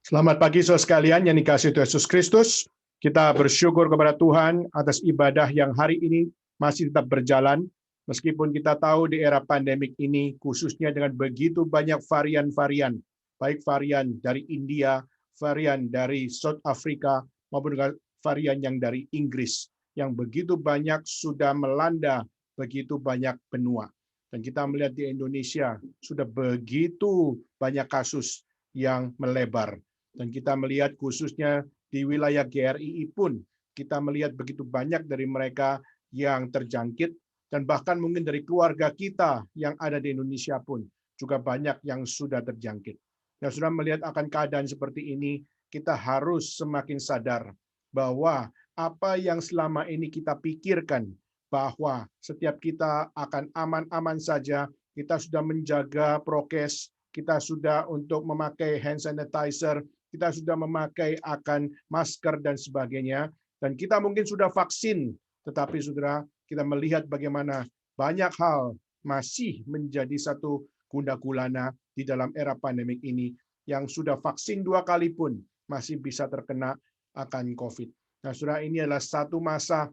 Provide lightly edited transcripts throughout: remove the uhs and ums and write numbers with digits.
Selamat pagi saudara sekalian yang dikasihi Tuhan Yesus Kristus. Kita bersyukur kepada Tuhan atas ibadah yang hari ini masih tetap berjalan. Meskipun kita tahu di era pandemik ini, khususnya dengan begitu banyak varian-varian, baik varian dari India, varian dari South Africa, maupun varian yang dari Inggris, yang begitu banyak sudah melanda begitu banyak benua. Dan kita melihat di Indonesia sudah begitu banyak kasus yang melebar. Dan kita melihat khususnya di wilayah GRII pun, kita melihat begitu banyak dari mereka yang terjangkit, dan bahkan mungkin dari keluarga kita yang ada di Indonesia pun, juga banyak yang sudah terjangkit. Nah, sudah melihat akan keadaan seperti ini, kita harus semakin sadar bahwa apa yang selama ini kita pikirkan, bahwa setiap kita akan aman-aman saja, kita sudah menjaga prokes, kita sudah untuk memakai hand sanitizer, kita sudah memakai akan masker dan sebagainya, dan kita mungkin sudah vaksin, tetapi saudara, kita melihat bagaimana banyak hal masih menjadi satu gundah gulana di dalam era pandemik ini, yang sudah vaksin 2 kali pun masih bisa terkena akan COVID. Nah, saudara, ini adalah satu masa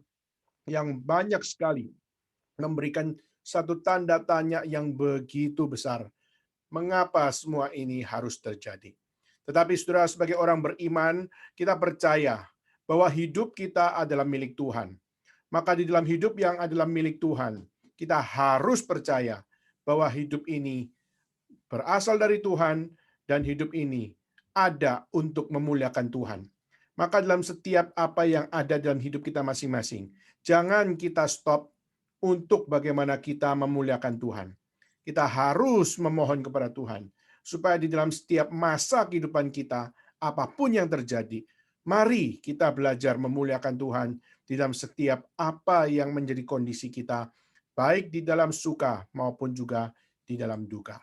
yang banyak sekali memberikan satu tanda tanya yang begitu besar. Mengapa semua ini harus terjadi? Tetapi saudara, sebagai orang beriman, kita percaya bahwa hidup kita adalah milik Tuhan. Maka di dalam hidup yang adalah milik Tuhan, kita harus percaya bahwa hidup ini berasal dari Tuhan, dan hidup ini ada untuk memuliakan Tuhan. Maka dalam setiap apa yang ada dalam hidup kita masing-masing, jangan kita stop untuk bagaimana kita memuliakan Tuhan. Kita harus memohon kepada Tuhan, supaya di dalam setiap masa kehidupan kita, apapun yang terjadi, mari kita belajar memuliakan Tuhan di dalam setiap apa yang menjadi kondisi kita, baik di dalam suka maupun juga di dalam duka.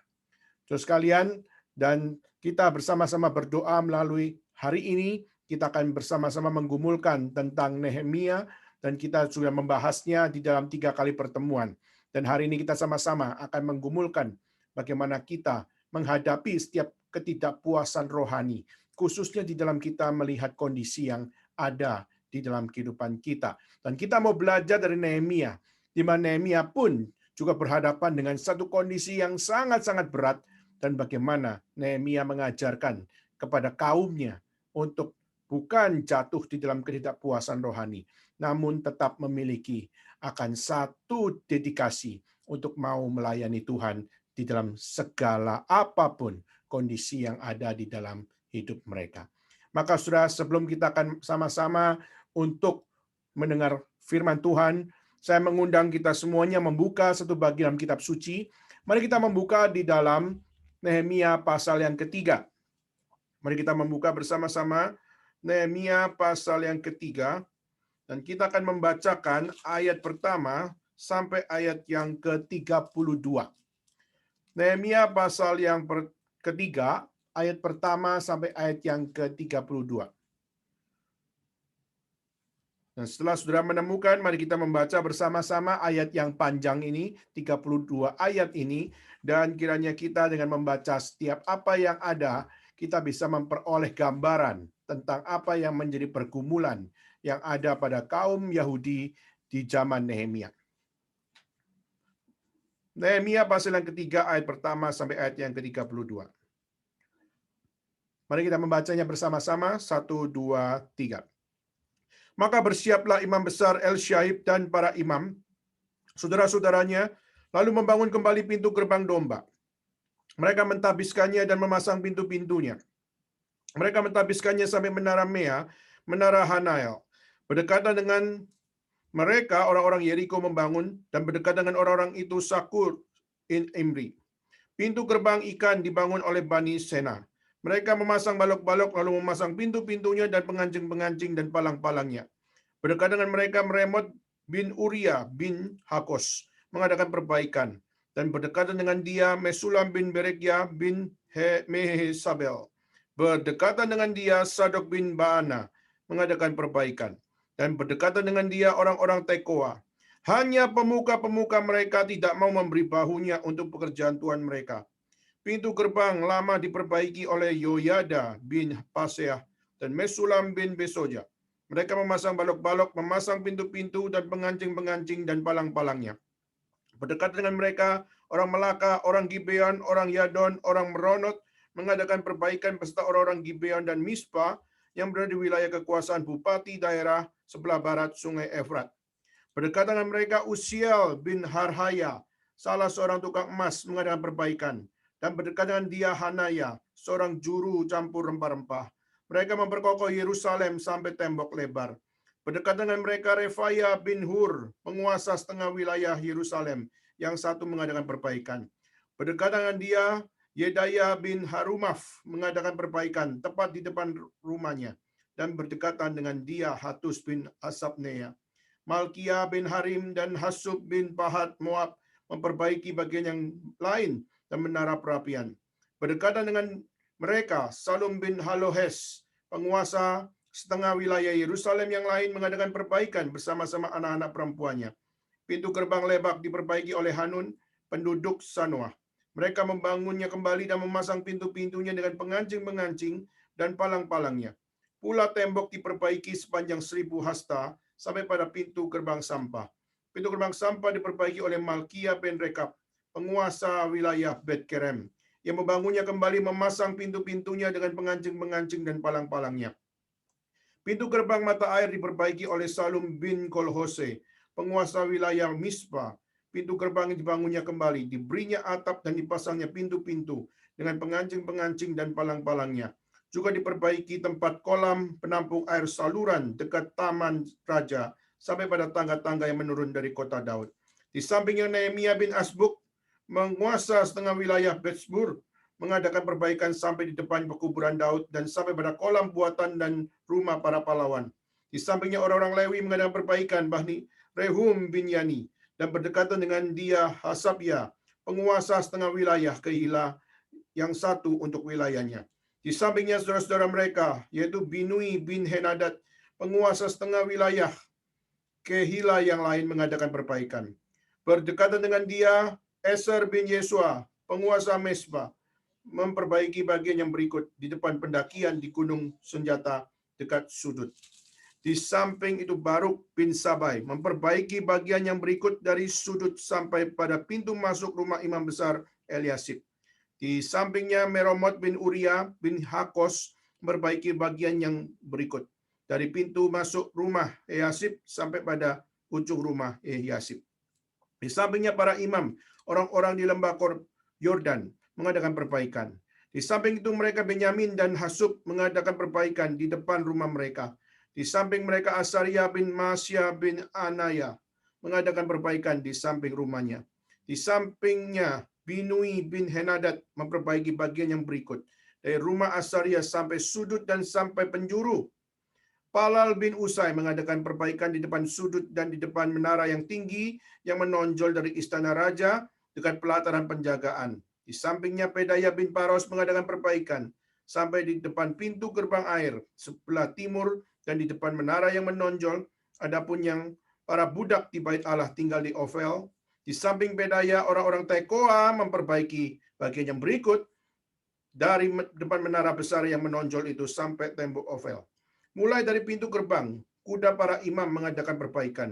Terus sekalian, dan kita bersama-sama berdoa melalui hari ini, kita akan bersama-sama menggumulkan tentang Nehemia, dan kita sudah membahasnya di dalam 3 kali pertemuan. Dan hari ini kita sama-sama akan menggumulkan bagaimana kita menghadapi setiap ketidakpuasan rohani, khususnya di dalam kita melihat kondisi yang ada di dalam kehidupan kita. Dan kita mau belajar dari Nehemia, di mana Nehemia pun juga berhadapan dengan satu kondisi yang sangat-sangat berat, dan bagaimana Nehemia mengajarkan kepada kaumnya untuk bukan jatuh di dalam ketidakpuasan rohani, namun tetap memiliki akan satu dedikasi untuk mau melayani Tuhan di dalam segala apapun kondisi yang ada di dalam hidup mereka. Maka saudara, sebelum kita akan sama-sama untuk mendengar firman Tuhan, saya mengundang kita semuanya membuka satu bagian kitab suci. Mari kita membuka di dalam Nehemia pasal yang ketiga. Mari kita membuka bersama-sama Nehemia pasal yang ketiga. Dan kita akan membacakan ayat pertama sampai ayat yang ke-32. Nehemia pasal yang ketiga, ayat pertama sampai ayat yang ke-32. Dan setelah saudara menemukan, mari kita membaca bersama-sama ayat yang panjang ini, 32 ayat ini, dan kiranya kita dengan membaca setiap apa yang ada, kita bisa memperoleh gambaran tentang apa yang menjadi pergumulan yang ada pada kaum Yahudi di zaman Nehemia. Nehemia pasal yang ketiga, ayat pertama sampai ayat yang ke-32. Mari kita membacanya bersama-sama, 1, 2, 3. Maka bersiaplah imam besar El-Syaib dan para imam, saudara-saudaranya, lalu membangun kembali pintu gerbang domba. Mereka mentabiskannya dan memasang pintu-pintunya. Mereka mentabiskannya sampai menara Mea, menara Hanael. Berdekatan dengan mereka, orang-orang Yeriko membangun, dan berdekatan dengan orang-orang itu Sakur in Imri. Pintu gerbang ikan dibangun oleh Bani Sena. Mereka memasang balok-balok, lalu memasang pintu-pintunya dan pengancing-pengancing dan palang-palangnya. Berdekatan dengan mereka, Meremot bin Uria bin Hakos mengadakan perbaikan. Dan berdekatan dengan dia, Mesulam bin Berekia bin Mehesabel. Berdekatan dengan dia, Sadok bin Baana mengadakan perbaikan. Dan berdekatan dengan dia orang-orang Tekoa. Hanya pemuka-pemuka mereka tidak mau memberi bahunya untuk pekerjaan Tuhan mereka. Pintu gerbang lama diperbaiki oleh Yoyada bin Paseah dan Mesulam bin Besoja. Mereka memasang balok-balok, memasang pintu-pintu dan pengancing-pengancing dan palang-palangnya. Berdekatan dengan mereka, orang Melaka, orang Gibeon, orang Yadon, orang Meronot mengadakan perbaikan beserta orang-orang Gibeon dan Mispa yang berada di wilayah kekuasaan bupati daerah sebelah barat Sungai Efrat. Berdekatan dengan mereka, Uziel bin Harhaya, salah seorang tukang emas, mengadakan perbaikan. Dan berdekatan dengan dia Hanaya, seorang juru campur rempah-rempah. Mereka memperkokoh Yerusalem sampai tembok lebar. Berdekatan dengan mereka Refaya bin Hur, penguasa setengah wilayah Yerusalem, yang satu mengadakan perbaikan. Berdekatan dengan dia Yedaya bin Harumaf mengadakan perbaikan tepat di depan rumahnya. Dan berdekatan dengan dia Hatus bin Asabnea. Malkia bin Harim dan Hasub bin Pahat Moab memperbaiki bagian yang lain dan menara perapian. Berdekatan dengan mereka, Salum bin Halohes, penguasa setengah wilayah Yerusalem yang lain mengadakan perbaikan bersama-sama anak-anak perempuannya. Pintu gerbang Lebak diperbaiki oleh Hanun, penduduk Sanoah. Mereka membangunnya kembali dan memasang pintu-pintunya dengan pengancing-pengancing dan palang-palangnya. Pula tembok diperbaiki sepanjang 1000 hasta sampai pada pintu gerbang sampah. Pintu gerbang sampah diperbaiki oleh Malkia bin Rekab, penguasa wilayah Bet-Kerem, yang membangunnya kembali, memasang pintu-pintunya dengan pengancing-pengancing dan palang-palangnya. Pintu gerbang mata air diperbaiki oleh Salum bin Kolhose, penguasa wilayah Mispa. Pintu gerbang dibangunnya kembali, diberinya atap dan dipasangnya pintu-pintu dengan pengancing-pengancing dan palang-palangnya. Juga diperbaiki tempat kolam penampung air saluran dekat Taman Raja sampai pada tangga-tangga yang menurun dari kota Daud. Di sampingnya Nehemia bin Asbuk, menguasa setengah wilayah Betsbur, mengadakan perbaikan sampai di depan pekuburan Daud dan sampai pada kolam buatan dan rumah para pahlawan. Di sampingnya orang-orang Lewi mengadakan perbaikan Bahni Rehum bin Yani, dan berdekatan dengan dia Hasabya, penguasa setengah wilayah Kehila, yang satu untuk wilayahnya. Di sampingnya saudara-saudara mereka, yaitu Binui bin Henadad, penguasa setengah wilayah Kehila yang lain mengadakan perbaikan. Berdekatan dengan dia Eser bin Yesua, penguasa Mesbah, memperbaiki bagian yang berikut di depan pendakian di Gunung Senjata dekat sudut. Di samping itu Baruk bin Sabai memperbaiki bagian yang berikut dari sudut sampai pada pintu masuk rumah imam besar Eliasib. Di sampingnya Meromot bin Uria bin Hakos memperbaiki bagian yang berikut dari pintu masuk rumah Eliasib sampai pada ujung rumah Eliasib. Di sampingnya para imam, orang-orang di lembah Yordan mengadakan perbaikan. Di samping itu mereka Benyamin dan Hasub mengadakan perbaikan di depan rumah mereka. Di samping mereka Asaria bin Masya bin Anaya mengadakan perbaikan di samping rumahnya. Di sampingnya Binui bin Henadad memperbaiki bagian yang berikut dari rumah Asaria sampai sudut dan sampai penjuru. Palal bin Usai mengadakan perbaikan di depan sudut dan di depan menara yang tinggi yang menonjol dari istana raja dekat pelataran penjagaan. Di sampingnya Pedaya bin Paros mengadakan perbaikan sampai di depan pintu gerbang air sebelah timur dan di depan menara yang menonjol. Adapun yang para budak di bait Allah tinggal di Ofel. Di samping Pedaya, orang-orang Tekoa memperbaiki bagian yang berikut dari depan menara besar yang menonjol itu sampai tembok Ofel. Mulai dari pintu gerbang, kuda para imam mengadakan perbaikan,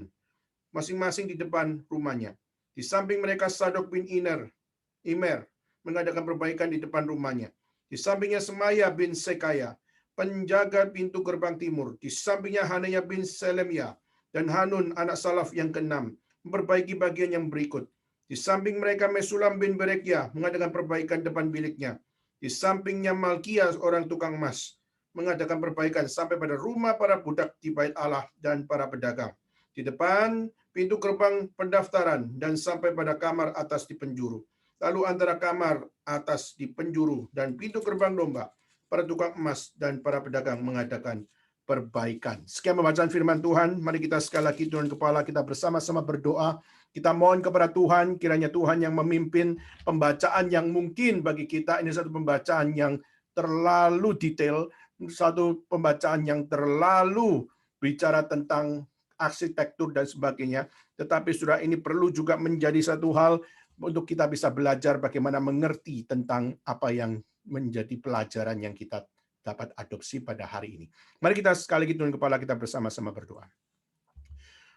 masing-masing di depan rumahnya. Di samping mereka Sadok bin Imer mengadakan perbaikan di depan rumahnya. Di sampingnya Semaya bin Sekaya, penjaga pintu gerbang timur. Di sampingnya Hanaya bin Selemia dan Hanun anak Salaf yang keenam memperbaiki bagian yang berikut. Di samping mereka Mesulam bin Berekia mengadakan perbaikan depan biliknya. Di sampingnya Malkia orang tukang emas mengadakan perbaikan sampai pada rumah para budak di bait Allah dan para pedagang. Di depan pintu gerbang pendaftaran dan sampai pada kamar atas di penjuru. Lalu antara kamar atas di penjuru dan pintu gerbang domba, para tukang emas dan para pedagang mengadakan perbaikan. Sekian pembacaan firman Tuhan. Mari kita sekali lagi turun kepala, kita bersama-sama berdoa. Kita mohon kepada Tuhan, kiranya Tuhan yang memimpin pembacaan yang mungkin bagi kita. Ini satu pembacaan yang terlalu detail, satu pembacaan yang terlalu bicara tentang arsitektur dan sebagainya. Tetapi saudara, ini perlu juga menjadi satu hal untuk kita bisa belajar bagaimana mengerti tentang apa yang menjadi pelajaran yang kita dapat adopsi pada hari ini. Mari kita sekali lagi tunduk kepala kita bersama-sama berdoa.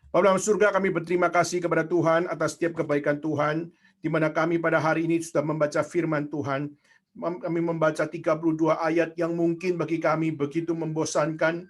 Bapa dalam surga, kami berterima kasih kepada Tuhan atas setiap kebaikan Tuhan, di mana kami pada hari ini sudah membaca firman Tuhan. Kami membaca 32 ayat yang mungkin bagi kami begitu membosankan,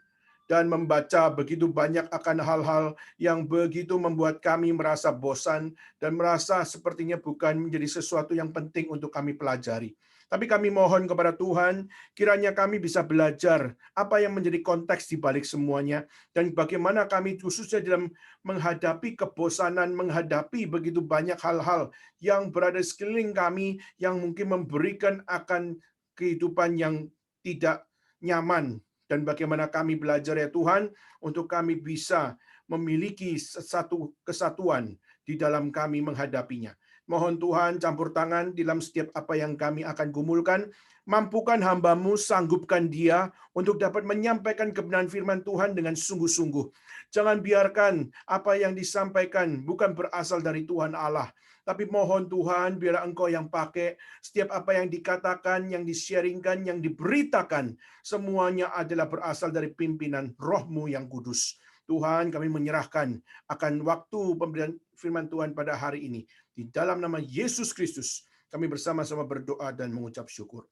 dan membaca begitu banyak akan hal-hal yang begitu membuat kami merasa bosan, dan merasa sepertinya bukan menjadi sesuatu yang penting untuk kami pelajari. Tapi kami mohon kepada Tuhan, kiranya kami bisa belajar apa yang menjadi konteks di balik semuanya, dan bagaimana kami khususnya dalam menghadapi kebosanan, menghadapi begitu banyak hal-hal yang berada di sekeliling kami, yang mungkin memberikan akan kehidupan yang tidak nyaman, dan bagaimana kami belajar ya Tuhan, untuk kami bisa memiliki satu kesatuan di dalam kami menghadapinya. Mohon Tuhan campur tangan dalam setiap apa yang kami akan gumulkan. Mampukan hamba-Mu, sanggupkan dia untuk dapat menyampaikan kebenaran firman Tuhan dengan sungguh-sungguh. Jangan biarkan apa yang disampaikan bukan berasal dari Tuhan Allah. Tapi mohon Tuhan, biarlah Engkau yang pakai setiap apa yang dikatakan, yang di-sharingkan, yang diberitakan. Semuanya adalah berasal dari pimpinan Roh-Mu yang kudus. Tuhan, kami menyerahkan akan waktu pemberian firman Tuhan pada hari ini. Di dalam nama Yesus Kristus, kami bersama-sama berdoa dan mengucap syukur.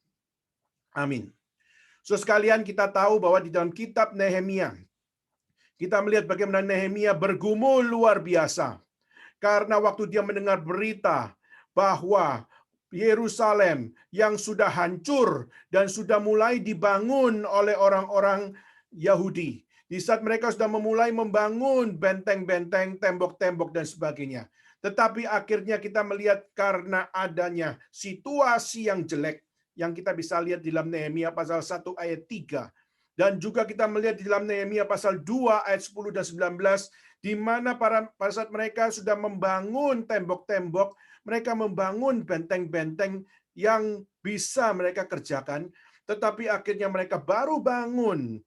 Amin. Saudara sekalian, kita tahu bahwa di dalam kitab Nehemia, kita melihat bagaimana Nehemia bergumul luar biasa. Karena waktu dia mendengar berita bahwa Yerusalem yang sudah hancur dan sudah mulai dibangun oleh orang-orang Yahudi. Di saat mereka sudah memulai membangun benteng-benteng, tembok-tembok, dan sebagainya. Tetapi akhirnya kita melihat karena adanya situasi yang jelek, yang kita bisa lihat di dalam Nehemia pasal 1 ayat 3. Dan juga kita melihat di dalam Nehemia pasal 2 ayat 10 dan 19, di mana pada saat mereka sudah membangun tembok-tembok, mereka membangun benteng-benteng yang bisa mereka kerjakan, tetapi akhirnya mereka baru bangun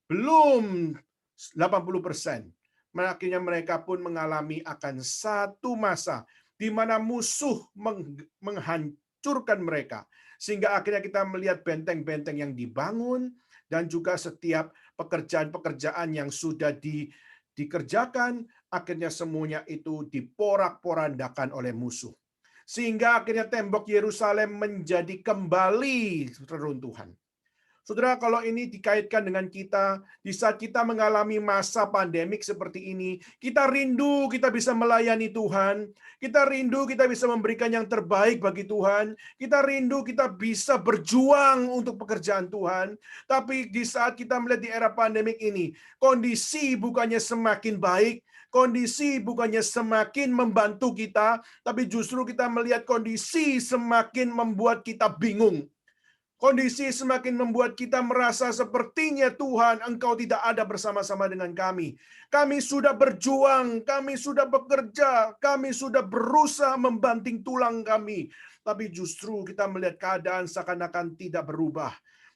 belum 80%. Akhirnya mereka pun mengalami akan satu masa di mana musuh menghancurkan mereka. Sehingga akhirnya kita melihat benteng-benteng yang dibangun, dan juga setiap pekerjaan-pekerjaan yang sudah dikerjakan, akhirnya semuanya itu diporak-porandakan oleh musuh. Sehingga akhirnya tembok Yerusalem menjadi kembali reruntuhan. Saudara, kalau ini dikaitkan dengan kita, di saat kita mengalami masa pandemik seperti ini, kita rindu kita bisa melayani Tuhan, kita rindu kita bisa memberikan yang terbaik bagi Tuhan, kita rindu kita bisa berjuang untuk pekerjaan Tuhan. Tapi di saat kita melihat di era pandemik ini, kondisi bukannya semakin baik, kondisi bukannya semakin membantu kita, tapi justru kita melihat kondisi semakin membuat kita bingung. Kondisi semakin membuat kita merasa sepertinya Tuhan, Engkau tidak ada bersama-sama dengan kami. Kami sudah berjuang, kami sudah bekerja, kami sudah berusaha membanting tulang kami. Tapi justru kita melihat keadaan seakan-akan tidak berubah.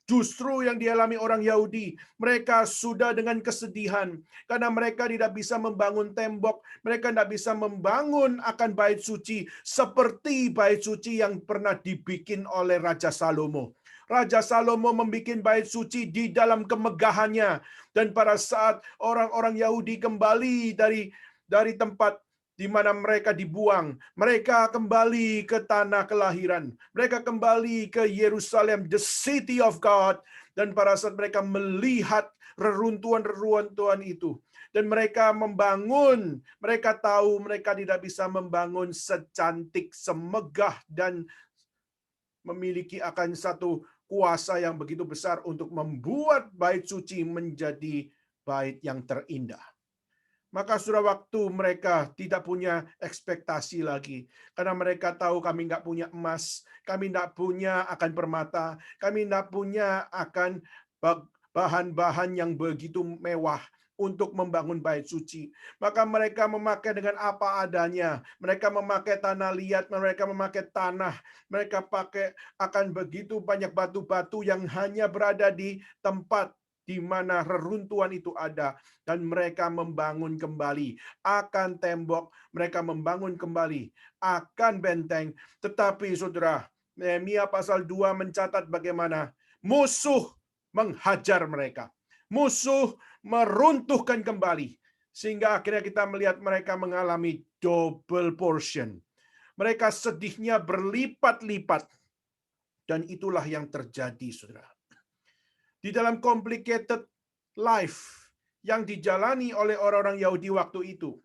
Justru yang dialami orang Yahudi, mereka sudah dengan kesedihan karena mereka tidak bisa membangun tembok, mereka tidak bisa membangun akan bait suci seperti bait suci yang pernah dibikin oleh Raja Salomo. Raja Salomo membuat bait suci di dalam kemegahannya, dan pada saat orang-orang Yahudi kembali dari tempat di mana mereka dibuang, mereka kembali ke tanah kelahiran, mereka kembali ke Yerusalem, the city of God, dan pada saat mereka melihat reruntuhan-reruntuhan itu, dan mereka membangun, mereka tahu mereka tidak bisa membangun secantik, semegah, dan memiliki akan satu kuasa yang begitu besar untuk membuat bait suci menjadi bait yang terindah. Maka sudah waktu mereka tidak punya ekspektasi lagi. Karena mereka tahu kami nggak punya emas, kami nggak punya akan permata, kami nggak punya akan bahan-bahan yang begitu mewah untuk membangun bait suci. Maka mereka memakai dengan apa adanya. Mereka memakai tanah liat, mereka memakai tanah. Mereka pakai akan begitu banyak batu-batu yang hanya berada di tempat di mana reruntuhan itu ada, dan mereka membangun kembali akan tembok, mereka membangun kembali akan benteng. Tetapi saudara, Nehemia pasal 2 mencatat bagaimana musuh menghajar mereka. Musuh meruntuhkan kembali. Sehingga akhirnya kita melihat mereka mengalami double portion. Mereka sedihnya berlipat-lipat. Dan itulah yang terjadi, saudara. Di dalam complicated life yang dijalani oleh orang-orang Yahudi waktu itu,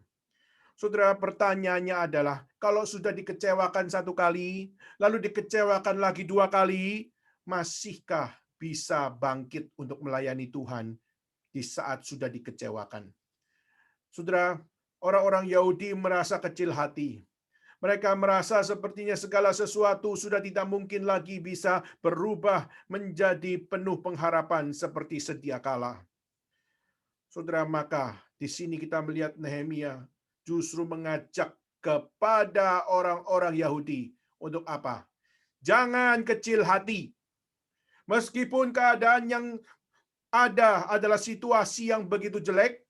saudara, pertanyaannya adalah, kalau sudah dikecewakan satu kali, lalu dikecewakan lagi 2 kali, masihkah bisa bangkit untuk melayani Tuhan di saat sudah dikecewakan? Saudara, orang-orang Yahudi merasa kecil hati. Mereka merasa sepertinya segala sesuatu sudah tidak mungkin lagi bisa berubah menjadi penuh pengharapan seperti sedia kala. Saudara, maka di sini kita melihat Nehemia justru mengajak kepada orang-orang Yahudi untuk apa? Jangan kecil hati. Meskipun keadaan yang ada adalah situasi yang begitu jelek,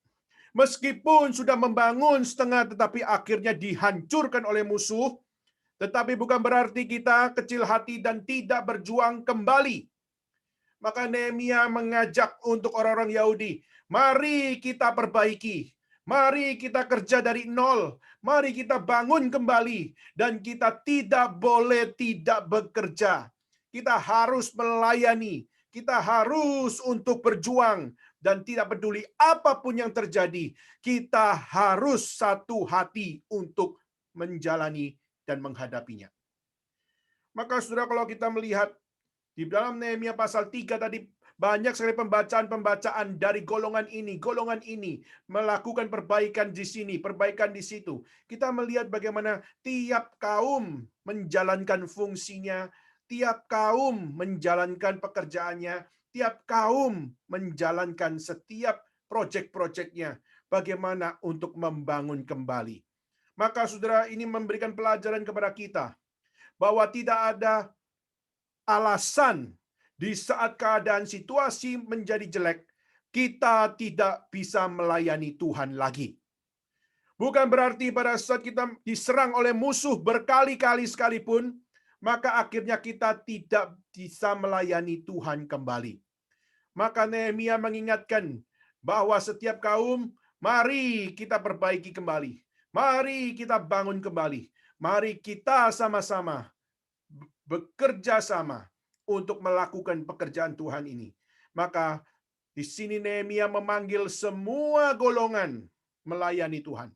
meskipun sudah membangun setengah tetapi akhirnya dihancurkan oleh musuh, tetapi bukan berarti kita kecil hati dan tidak berjuang kembali. Maka Nehemia mengajak untuk orang-orang Yahudi, mari kita perbaiki, mari kita kerja dari nol, mari kita bangun kembali, dan kita tidak boleh tidak bekerja. Kita harus melayani, kita harus untuk berjuang, dan tidak peduli apapun yang terjadi, kita harus satu hati untuk menjalani dan menghadapinya. Maka saudara, kalau kita melihat di dalam Nehemia pasal 3 tadi, banyak sekali pembacaan-pembacaan dari golongan ini melakukan perbaikan di sini, perbaikan di situ. Kita melihat bagaimana tiap kaum menjalankan fungsinya, tiap kaum menjalankan pekerjaannya, tiap kaum menjalankan setiap proyek-proyeknya, bagaimana untuk membangun kembali. Maka saudara, ini memberikan pelajaran kepada kita bahwa tidak ada alasan di saat keadaan situasi menjadi jelek, kita tidak bisa melayani Tuhan lagi. Bukan berarti pada saat kita diserang oleh musuh berkali-kali sekalipun, maka akhirnya kita tidak bisa melayani Tuhan kembali. Maka Nehemia mengingatkan bahwa setiap kaum, mari kita perbaiki kembali. Mari kita bangun kembali. Mari kita sama-sama bekerja sama untuk melakukan pekerjaan Tuhan ini. Maka di sini Nehemia memanggil semua golongan melayani Tuhan.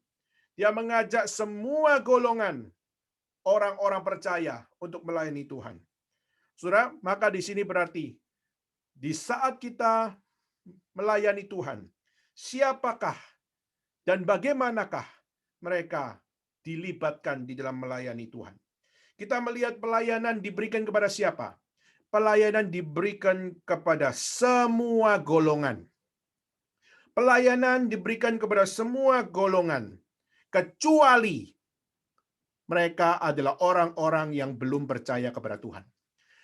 Dia mengajak semua golongan orang-orang percaya untuk melayani Tuhan. Saudara, maka di sini berarti di saat kita melayani Tuhan, siapakah dan bagaimanakah mereka dilibatkan di dalam melayani Tuhan? Kita melihat pelayanan diberikan kepada siapa? Pelayanan diberikan kepada semua golongan. Pelayanan diberikan kepada semua golongan, kecuali mereka adalah orang-orang yang belum percaya kepada Tuhan.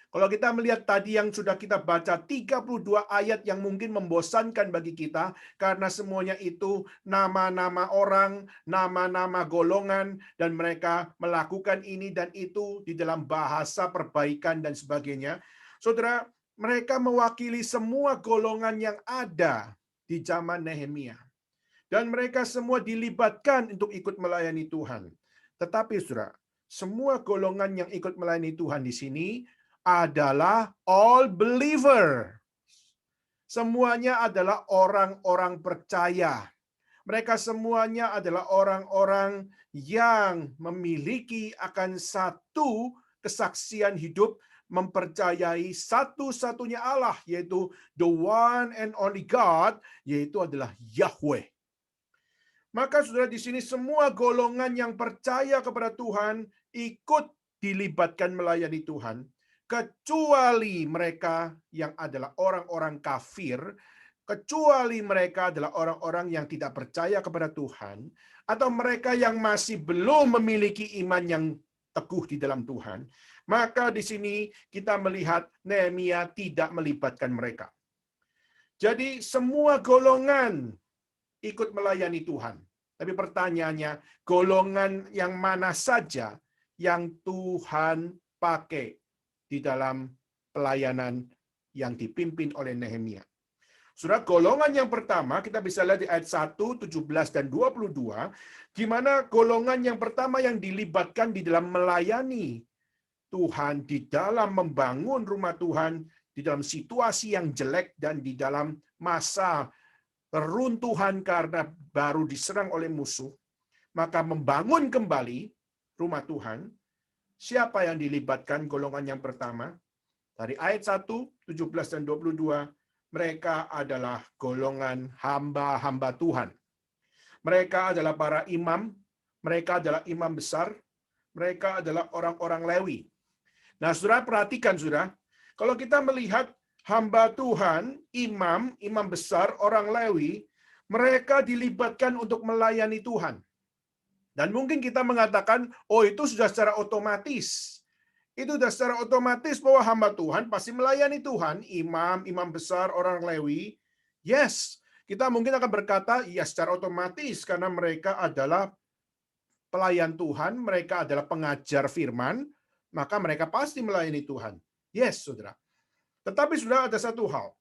Kalau kita melihat tadi yang sudah kita baca, 32 ayat yang mungkin membosankan bagi kita, karena semuanya itu nama-nama orang, nama-nama golongan, dan mereka melakukan ini dan itu di dalam bahasa perbaikan dan sebagainya. Saudara, mereka mewakili semua golongan yang ada di zaman Nehemia. Dan mereka semua dilibatkan untuk ikut melayani Tuhan. Tetapi saudara, semua golongan yang ikut melayani Tuhan di sini adalah all believer. Semuanya adalah orang-orang percaya. Mereka semuanya adalah orang-orang yang memiliki akan satu kesaksian hidup, mempercayai satu-satunya Allah, yaitu the one and only God, yaitu adalah Yahweh. Maka saudara, di sini semua golongan yang percaya kepada Tuhan ikut dilibatkan melayani Tuhan, kecuali mereka yang adalah orang-orang kafir, kecuali mereka adalah orang-orang yang tidak percaya kepada Tuhan, atau mereka yang masih belum memiliki iman yang teguh di dalam Tuhan. Maka di sini kita melihat Nehemia tidak melibatkan mereka. Jadi semua golongan ikut melayani Tuhan. Tapi pertanyaannya, golongan yang mana saja yang Tuhan pakai di dalam pelayanan yang dipimpin oleh Nehemia? Saudara, golongan yang pertama kita bisa lihat di ayat 1, 17 dan 22, di mana golongan yang pertama yang dilibatkan di dalam melayani Tuhan, di dalam membangun rumah Tuhan, di dalam situasi yang jelek dan di dalam masa keruntuhan karena baru diserang oleh musuh, maka membangun kembali rumah Tuhan. Siapa yang dilibatkan golongan yang pertama? Dari ayat 1, 17 dan 22, mereka adalah golongan hamba-hamba Tuhan. Mereka adalah para imam, mereka adalah imam besar, mereka adalah orang-orang Lewi. Nah, saudara perhatikan, saudara, kalau kita melihat hamba Tuhan, imam, imam besar, orang Lewi, mereka dilibatkan untuk melayani Tuhan. Dan mungkin kita mengatakan, oh itu sudah secara otomatis. Itu sudah secara otomatis bahwa hamba Tuhan pasti melayani Tuhan, imam, imam besar, orang Lewi. Yes, kita mungkin akan berkata, ya secara otomatis karena mereka adalah pelayan Tuhan, mereka adalah pengajar firman, maka mereka pasti melayani Tuhan. Yes, saudara. Tetapi sudah ada satu hal.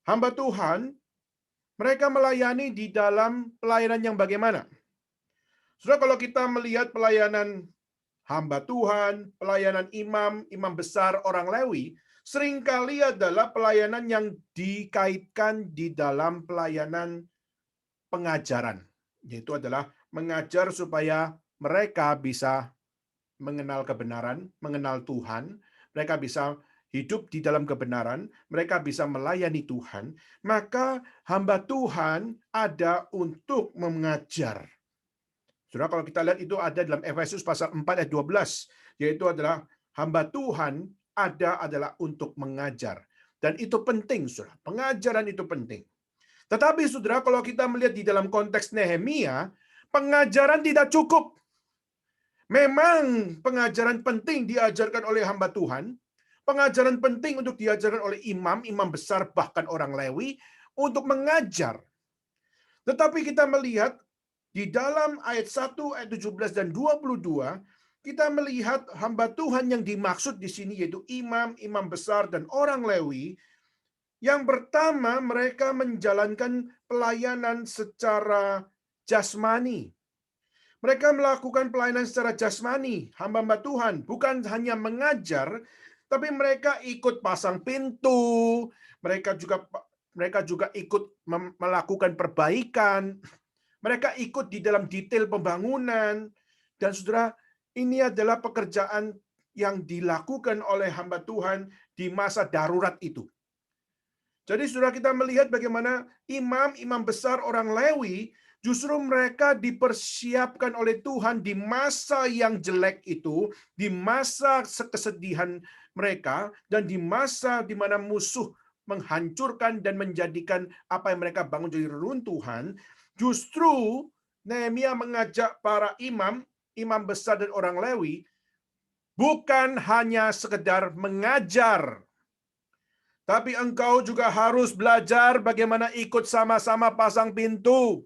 Hamba Tuhan, mereka melayani di dalam pelayanan yang bagaimana? Saudara, kalau kita melihat pelayanan hamba Tuhan, pelayanan imam, imam besar, orang Lewi, seringkali adalah pelayanan yang dikaitkan di dalam pelayanan pengajaran. Yaitu adalah mengajar supaya mereka bisa mengenal kebenaran, mengenal Tuhan, mereka bisa hidup di dalam kebenaran, mereka bisa melayani Tuhan, maka hamba Tuhan ada untuk mengajar. Saudara, kalau kita lihat itu ada dalam Efesus pasal 4 ayat 12, yaitu adalah hamba Tuhan adalah untuk mengajar. Dan itu penting, saudara. Pengajaran itu penting. Tetapi saudara, kalau kita melihat di dalam konteks Nehemia, pengajaran tidak cukup. Memang pengajaran penting diajarkan oleh hamba Tuhan, pengajaran penting untuk diajarkan oleh imam, imam besar, bahkan orang Lewi, untuk mengajar. Tetapi kita melihat di dalam ayat 1, ayat 17 dan 22, kita melihat hamba Tuhan yang dimaksud di sini yaitu imam, imam besar, dan orang Lewi. Yang pertama, mereka menjalankan pelayanan secara jasmani. Mereka melakukan pelayanan secara jasmani, hamba-hamba Tuhan, bukan hanya mengajar, tapi mereka ikut pasang pintu, mereka juga ikut melakukan perbaikan, mereka ikut di dalam detail pembangunan, dan saudara, ini adalah pekerjaan yang dilakukan oleh hamba Tuhan di masa darurat itu. Jadi saudara, kita melihat bagaimana imam-imam besar orang Lewi, justru mereka dipersiapkan oleh Tuhan di masa yang jelek itu, di masa kesedihan mereka, dan di masa di mana musuh menghancurkan dan menjadikan apa yang mereka bangun jadi reruntuhan. Justru Nehemia mengajak para imam, imam besar dan orang Lewi, bukan hanya sekedar mengajar, tapi engkau juga harus belajar bagaimana ikut sama-sama pasang pintu,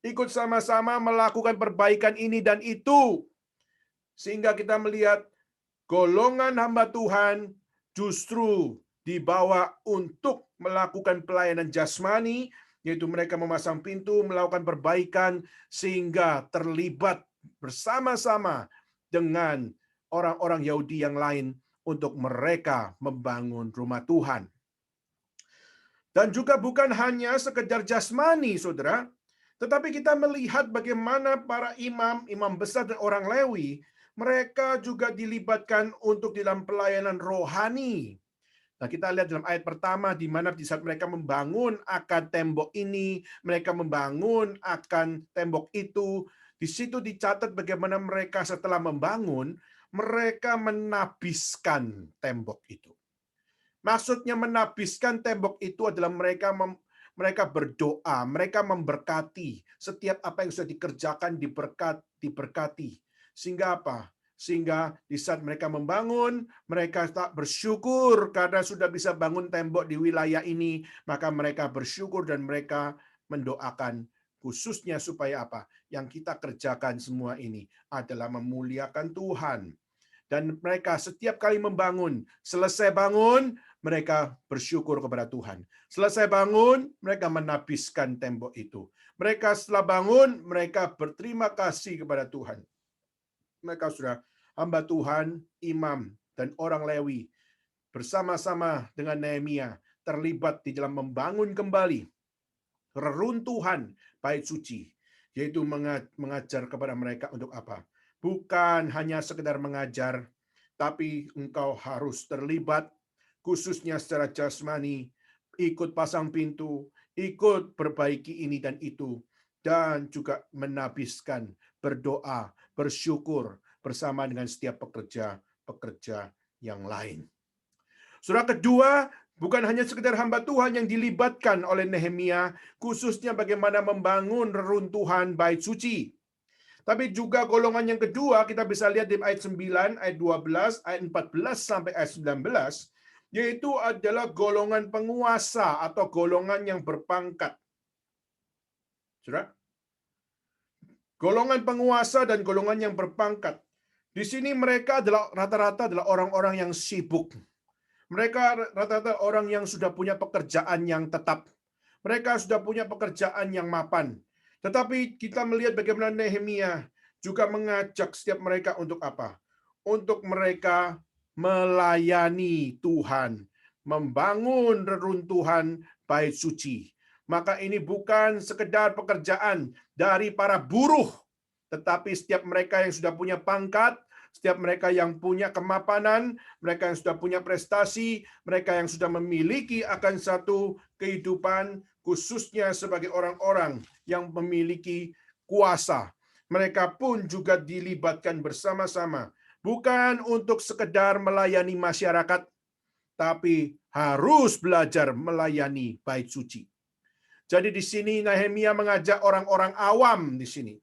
ikut sama-sama melakukan perbaikan ini dan itu. Sehingga kita melihat golongan hamba Tuhan justru dibawa untuk melakukan pelayanan jasmani, yaitu mereka memasang pintu, melakukan perbaikan, sehingga terlibat bersama-sama dengan orang-orang Yahudi yang lain untuk mereka membangun rumah Tuhan. Dan juga bukan hanya sekedar jasmani, saudara, tetapi kita melihat bagaimana para imam, imam besar dan orang Lewi, mereka juga dilibatkan untuk dalam pelayanan rohani. Nah, kita lihat dalam ayat pertama di mana di saat mereka membangun akan tembok ini, mereka membangun akan tembok itu, di situ dicatat bagaimana mereka setelah membangun, mereka menabiskan tembok itu. Maksudnya menabiskan tembok itu adalah mereka berdoa, mereka memberkati setiap apa yang sudah dikerjakan diberkati. Sehingga apa? sehingga di saat mereka membangun, mereka tak bersyukur karena sudah bisa bangun tembok di wilayah ini, maka mereka bersyukur dan mereka mendoakan khususnya supaya apa? Yang kita kerjakan semua ini adalah memuliakan Tuhan. Dan mereka setiap kali membangun, selesai bangun, mereka bersyukur kepada Tuhan. Selesai bangun, mereka menabiskan tembok itu. Mereka setelah bangun, mereka berterima kasih kepada Tuhan. Mereka sudah hamba Tuhan, imam, dan orang Lewi bersama-sama dengan Nehemia terlibat di dalam membangun kembali reruntuhan bait suci, yaitu mengajar kepada mereka untuk apa? Bukan hanya sekedar mengajar, tapi engkau harus terlibat, khususnya secara jasmani, ikut pasang pintu, ikut perbaiki ini dan itu, dan juga menabiskan, berdoa, bersyukur bersama dengan setiap pekerja-pekerja yang lain. Surah kedua, bukan hanya sekedar hamba Tuhan yang dilibatkan oleh Nehemia, khususnya bagaimana membangun reruntuhan bait suci. Tapi juga golongan yang kedua, kita bisa lihat di ayat 9, ayat 12, ayat 14 sampai ayat 19, yaitu adalah golongan penguasa atau golongan yang berpangkat. Saudara? Golongan penguasa dan golongan yang berpangkat. Di sini mereka adalah rata-rata adalah orang-orang yang sibuk. Mereka rata-rata orang yang sudah punya pekerjaan yang tetap. Mereka sudah punya pekerjaan yang mapan. Tetapi kita melihat bagaimana Nehemia juga mengajak setiap mereka untuk apa? Untuk mereka melayani Tuhan, membangun reruntuhan bait suci. Maka ini bukan sekedar pekerjaan dari para buruh, tetapi setiap mereka yang sudah punya pangkat, setiap mereka yang punya kemapanan, mereka yang sudah punya prestasi, mereka yang sudah memiliki akan satu kehidupan, khususnya sebagai orang-orang yang memiliki kuasa. Mereka pun juga dilibatkan bersama-sama, bukan untuk sekedar melayani masyarakat, tapi harus belajar melayani bait suci. Jadi di sini Nehemia mengajak orang-orang awam di sini,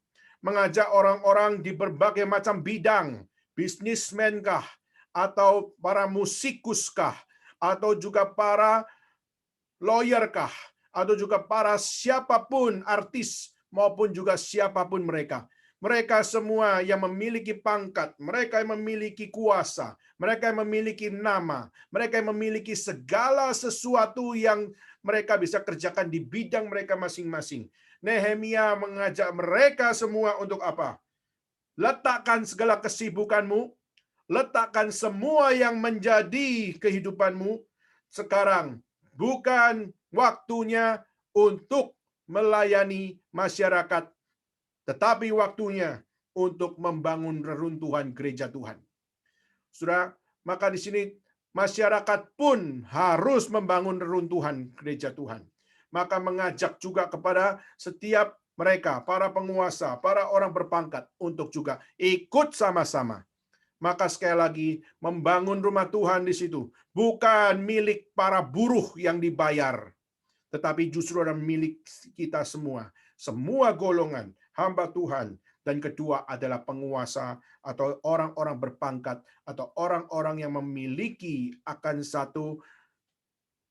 mengajak orang-orang di berbagai macam bidang, bisnismen kah, atau para musikus kah, atau juga para lawyer kah, atau juga para siapapun artis maupun juga siapapun mereka. Mereka semua yang memiliki pangkat, mereka yang memiliki kuasa, mereka yang memiliki nama, mereka yang memiliki segala sesuatu yang mereka bisa kerjakan di bidang mereka masing-masing. Nehemia mengajak mereka semua untuk apa? Letakkan segala kesibukanmu, letakkan semua yang menjadi kehidupanmu sekarang. Bukan waktunya untuk melayani masyarakat, tetapi waktunya untuk membangun reruntuhan gereja Tuhan. Saudara, maka di sini masyarakat pun harus membangun reruntuhan gereja Tuhan. Maka mengajak juga kepada setiap mereka, para penguasa, para orang berpangkat, untuk juga ikut sama-sama. Maka sekali lagi, membangun rumah Tuhan di situ bukan milik para buruh yang dibayar, tetapi justru adalah milik kita semua. Semua golongan hamba Tuhan. Dan kedua adalah penguasa atau orang-orang berpangkat atau orang-orang yang memiliki akan satu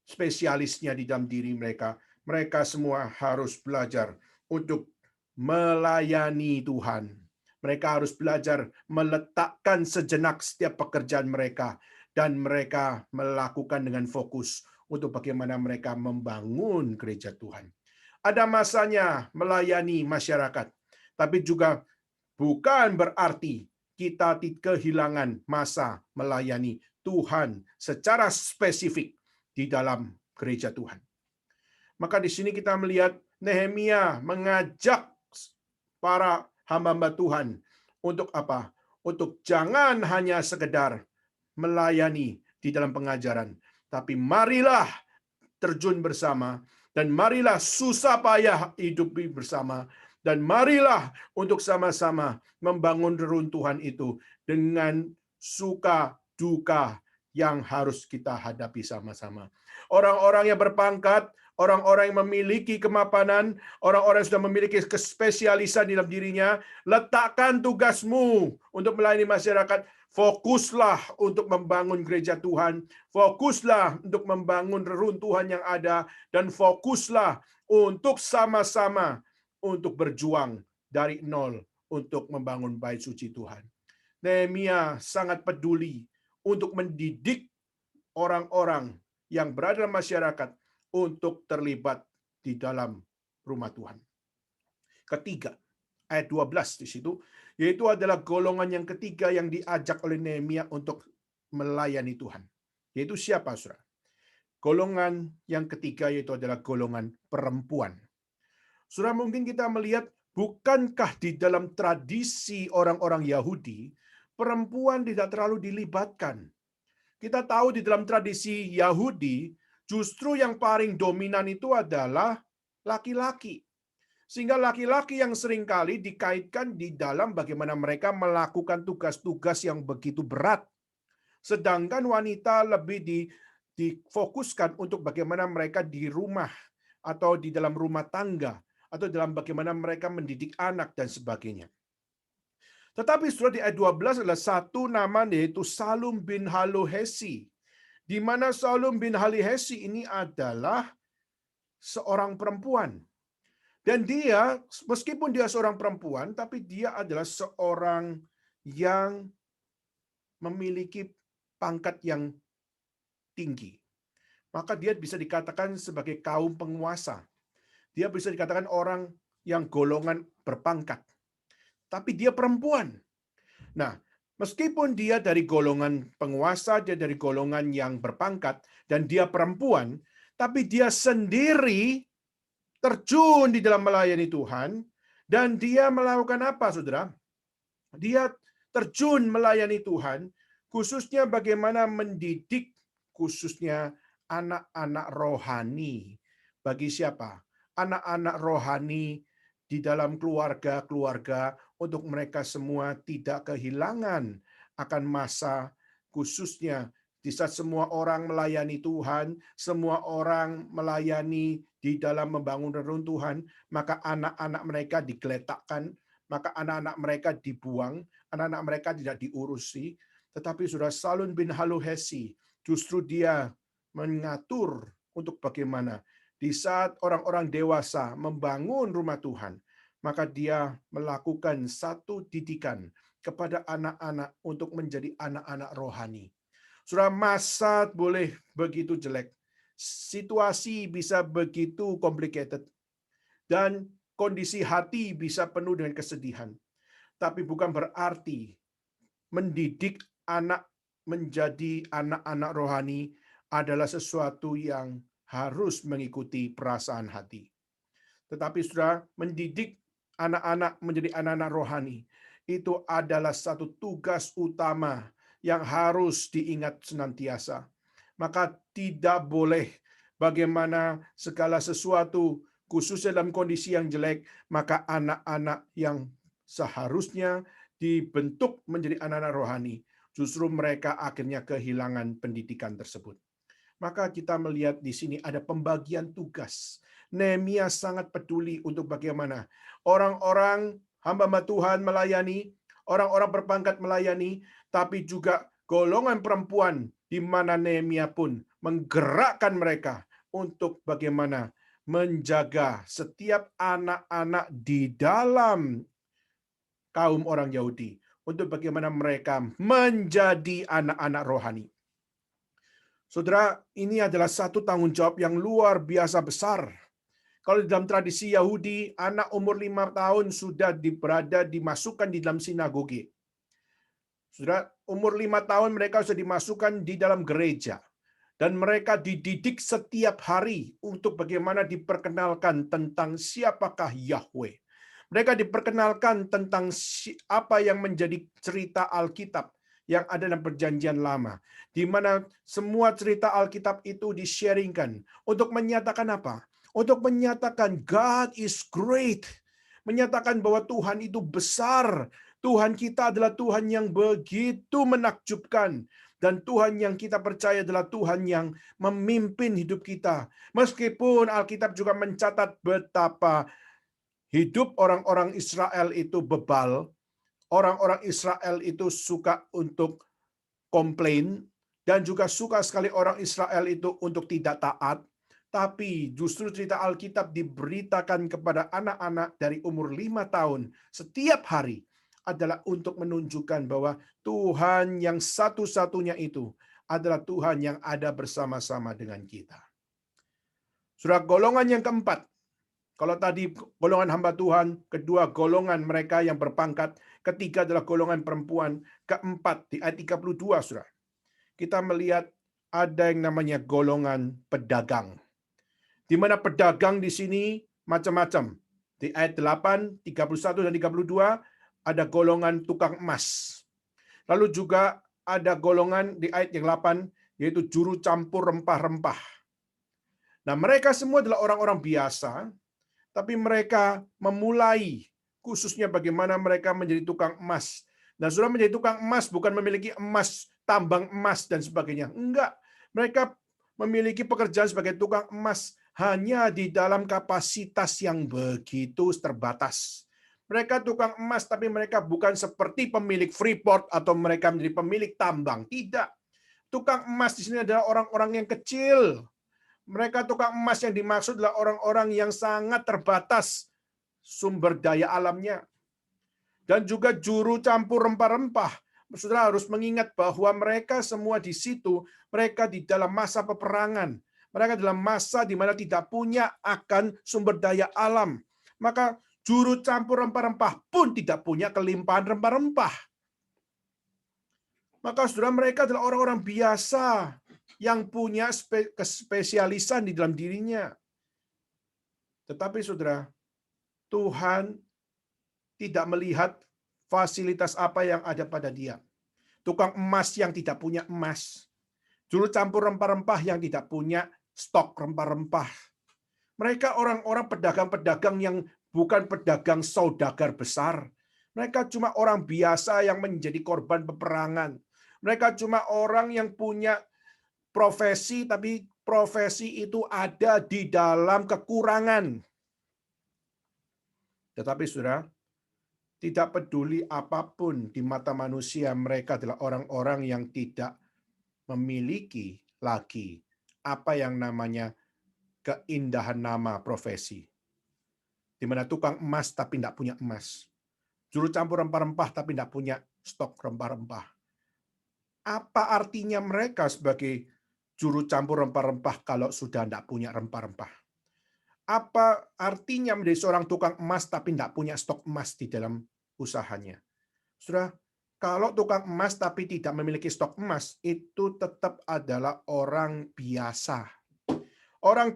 spesialisnya di dalam diri mereka. Mereka semua harus belajar untuk melayani Tuhan. Mereka harus belajar meletakkan sejenak setiap pekerjaan mereka dan mereka melakukan dengan fokus untuk bagaimana mereka membangun gereja Tuhan. Ada masanya melayani masyarakat, tapi juga bukan berarti kita kehilangan masa melayani Tuhan secara spesifik di dalam gereja Tuhan. Maka di sini kita melihat Nehemia mengajak para hamba-hamba Tuhan untuk apa? Untuk jangan hanya sekedar melayani di dalam pengajaran, tapi marilah terjun bersama dan marilah susah payah hidup bersama dan marilah untuk sama-sama membangun reruntuhan itu dengan suka duka yang harus kita hadapi sama-sama. Orang-orang yang berpangkat, orang-orang yang memiliki kemapanan, orang-orang yang sudah memiliki kespesialisan dalam dirinya, letakkan tugasmu untuk melayani masyarakat. Fokuslah untuk membangun gereja Tuhan, fokuslah untuk membangun reruntuhan yang ada, dan fokuslah untuk sama-sama untuk berjuang dari nol untuk membangun bait suci Tuhan. Nehemia sangat peduli untuk mendidik orang-orang yang berada dalam masyarakat untuk terlibat di dalam rumah Tuhan. Ketiga, ayat 12 di situ, yaitu adalah golongan yang ketiga yang diajak oleh Nehemia untuk melayani Tuhan. Yaitu siapa, Saudara? Golongan yang ketiga yaitu adalah golongan perempuan. Saudara, mungkin kita melihat, bukankah di dalam tradisi orang-orang Yahudi, perempuan tidak terlalu dilibatkan? Kita tahu di dalam tradisi Yahudi, justru yang paling dominan itu adalah laki-laki. Sehingga laki-laki yang seringkali dikaitkan di dalam bagaimana mereka melakukan tugas-tugas yang begitu berat. Sedangkan wanita lebih difokuskan untuk bagaimana mereka di rumah atau di dalam rumah tangga, atau dalam bagaimana mereka mendidik anak dan sebagainya. Tetapi sudah di ayat 12 adalah satu nama, yaitu Salum bin Halohesi. Di mana Salum bin Halohesi ini adalah seorang perempuan. Dan dia, meskipun dia seorang perempuan, tapi dia adalah seorang yang memiliki pangkat yang tinggi. Maka dia bisa dikatakan sebagai kaum penguasa. Dia bisa dikatakan orang yang golongan berpangkat. Tapi dia perempuan. Nah, meskipun dia dari golongan penguasa, dia dari golongan yang berpangkat, dan dia perempuan, tapi dia sendiri terjun di dalam melayani Tuhan, dan dia melakukan apa, saudara? Dia terjun melayani Tuhan, khususnya bagaimana mendidik, khususnya anak-anak rohani. Bagi siapa? Anak-anak rohani di dalam keluarga-keluarga, untuk mereka semua tidak kehilangan akan masa, khususnya di saat semua orang melayani Tuhan, semua orang melayani di dalam membangun reruntuhan, maka anak-anak mereka digeletakkan, maka anak-anak mereka dibuang, anak-anak mereka tidak diurusi. Tetapi Saudara, Salum bin Halohesi, justru dia mengatur untuk bagaimana di saat orang-orang dewasa membangun rumah Tuhan, maka dia melakukan satu didikan kepada anak-anak untuk menjadi anak-anak rohani. Saudara, masa boleh begitu jelek, situasi bisa begitu complicated, dan kondisi hati bisa penuh dengan kesedihan. Tapi bukan berarti mendidik anak menjadi anak-anak rohani adalah sesuatu yang harus mengikuti perasaan hati. Tetapi saudara, mendidik anak-anak menjadi anak-anak rohani itu adalah satu tugas utama yang harus diingat senantiasa. Maka tidak boleh bagaimana segala sesuatu, khususnya dalam kondisi yang jelek, maka anak-anak yang seharusnya dibentuk menjadi anak-anak rohani, justru mereka akhirnya kehilangan pendidikan tersebut. Maka kita melihat di sini ada pembagian tugas. Nehemia sangat peduli untuk bagaimana orang-orang hamba Tuhan melayani, orang-orang berpangkat melayani, tapi juga golongan perempuan, di mana Nehemia pun menggerakkan mereka untuk bagaimana menjaga setiap anak-anak di dalam kaum orang Yahudi, untuk bagaimana mereka menjadi anak-anak rohani. Saudara, ini adalah satu tanggung jawab yang luar biasa besar. Kalau dalam tradisi Yahudi, anak umur 5 tahun sudah dimasukkan di dalam sinagoge. Saudara, umur 5 tahun mereka sudah dimasukkan di dalam gereja. Dan mereka dididik setiap hari untuk bagaimana diperkenalkan tentang siapakah Yahweh. Mereka diperkenalkan tentang apa yang menjadi cerita Alkitab yang ada dalam perjanjian lama, di mana semua cerita Alkitab itu di-sharingkan untuk menyatakan apa? Untuk menyatakan God is great, menyatakan bahwa Tuhan itu besar, Tuhan kita adalah Tuhan yang begitu menakjubkan, Dan Tuhan yang kita percaya adalah Tuhan yang memimpin hidup kita. Meskipun Alkitab juga mencatat betapa hidup orang-orang Israel itu bebal, orang-orang Israel itu suka untuk komplain, dan juga suka sekali orang Israel itu untuk tidak taat. Tapi justru cerita Alkitab diberitakan kepada anak-anak dari umur 5 tahun setiap hari adalah untuk menunjukkan bahwa Tuhan yang satu-satunya itu adalah Tuhan yang ada bersama-sama dengan kita. Surah golongan yang keempat, kalau tadi golongan hamba Tuhan, kedua golongan mereka yang berpangkat, ketiga adalah golongan perempuan, keempat di ayat 32, Saudara. Kita melihat ada yang namanya golongan pedagang. Di mana pedagang di sini macam-macam. Di ayat 8, 31 dan 32 ada golongan tukang emas. Lalu juga ada golongan di ayat yang 8 yaitu juru campur rempah-rempah. Nah, mereka semua adalah orang-orang biasa, tapi mereka memulai khususnya bagaimana mereka menjadi tukang emas. Nah, sudah menjadi tukang emas bukan memiliki emas, tambang emas dan sebagainya. Enggak. Mereka memiliki pekerjaan sebagai tukang emas hanya di dalam kapasitas yang begitu terbatas. Mereka tukang emas, tapi mereka bukan seperti pemilik Freeport atau mereka menjadi pemilik tambang. Tidak. Tukang emas di sini adalah orang-orang yang kecil. Mereka tukang emas yang dimaksud adalah orang-orang yang sangat terbatas sumber daya alamnya. Dan juga juru campur rempah-rempah. Saudara harus mengingat bahwa mereka semua di situ, mereka di dalam masa peperangan. Mereka dalam masa di mana tidak punya akan sumber daya alam. Maka juru campur rempah-rempah pun tidak punya kelimpahan rempah-rempah. Maka saudara, mereka adalah orang-orang biasa yang punya kespesialisan di dalam dirinya. Tetapi saudara, Tuhan tidak melihat fasilitas apa yang ada pada dia. Tukang emas yang tidak punya emas. Juru campur rempah-rempah yang tidak punya stok rempah-rempah. Mereka orang-orang pedagang-pedagang yang bukan pedagang saudagar besar. Mereka cuma orang biasa yang menjadi korban peperangan. Mereka cuma orang yang punya profesi, tapi profesi itu ada di dalam kekurangan. Tetapi saudara, tidak peduli apapun di mata manusia, mereka adalah orang-orang yang tidak memiliki lagi apa yang namanya keindahan nama profesi. Di mana tukang emas tapi tidak punya emas. Juru campur rempah-rempah tapi tidak punya stok rempah-rempah. Apa artinya mereka sebagai juru campur rempah-rempah kalau sudah tidak punya rempah-rempah? Apa artinya menjadi seorang tukang emas tapi tidak punya stok emas di dalam usahanya? Sudah, kalau tukang emas tapi tidak memiliki stok emas, itu tetap adalah orang biasa. Orang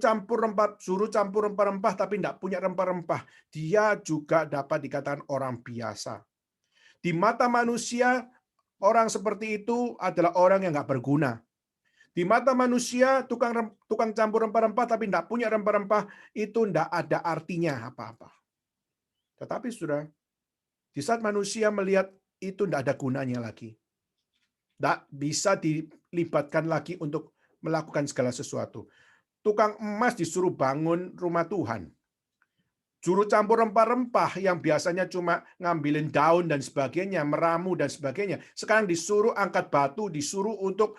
juru campur rempah-rempah tapi tidak punya rempah-rempah, dia juga dapat dikatakan orang biasa. Di mata manusia, orang seperti itu adalah orang yang nggak berguna. Di mata manusia, tukang campur rempah-rempah tapi tidak punya rempah-rempah, itu tidak ada artinya apa-apa. Tetapi sudah, di saat manusia melihat itu tidak ada gunanya lagi. Tidak bisa dilibatkan lagi untuk melakukan segala sesuatu. Tukang emas disuruh bangun rumah Tuhan. Juru campur rempah-rempah yang biasanya cuma ngambilin daun dan sebagainya, meramu dan sebagainya, sekarang disuruh angkat batu, disuruh untuk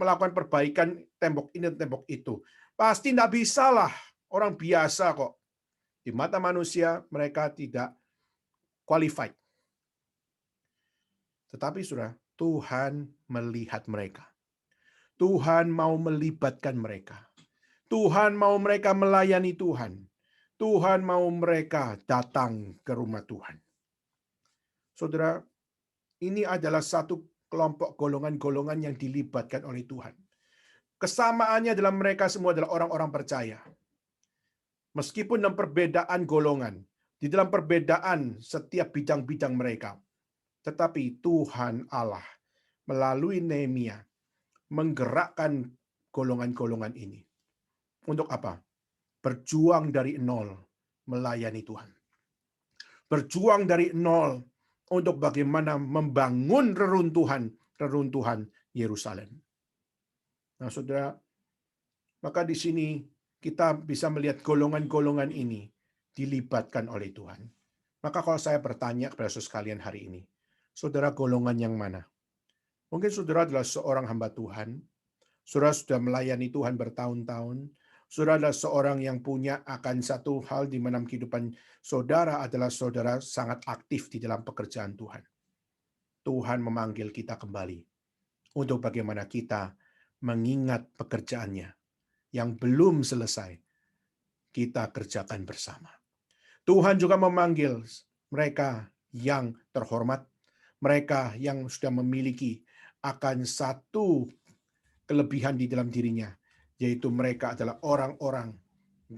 melakukan perbaikan tembok ini dan tembok itu. Pasti tidak bisa lah, orang biasa kok. Di mata manusia mereka tidak qualified. Tetapi saudara, Tuhan melihat mereka. Tuhan mau melibatkan mereka. Tuhan mau mereka melayani Tuhan. Tuhan mau mereka datang ke rumah Tuhan. Saudara, ini adalah satu kelompok golongan-golongan yang dilibatkan oleh Tuhan. Kesamaannya dalam mereka semua adalah orang-orang percaya. Meskipun dalam perbedaan golongan, di dalam perbedaan setiap bidang-bidang mereka, tetapi Tuhan Allah melalui Nehemia menggerakkan golongan-golongan ini. Untuk apa? Berjuang dari nol melayani Tuhan. Berjuang dari nol untuk bagaimana membangun reruntuhan Yerusalem. Nah, saudara, maka di sini kita bisa melihat golongan-golongan ini dilibatkan oleh Tuhan. Maka kalau saya bertanya kepada saudara sekalian hari ini, saudara golongan yang mana? Mungkin saudara adalah seorang hamba Tuhan, saudara sudah melayani Tuhan bertahun-tahun, saudara adalah seorang yang punya akan satu hal di mana kehidupan saudara adalah saudara sangat aktif di dalam pekerjaan Tuhan. Tuhan memanggil kita kembali untuk bagaimana kita mengingat pekerjaannya yang belum selesai, kita kerjakan bersama. Tuhan juga memanggil mereka yang terhormat, mereka yang sudah memiliki akan satu kelebihan di dalam dirinya, yaitu mereka adalah orang-orang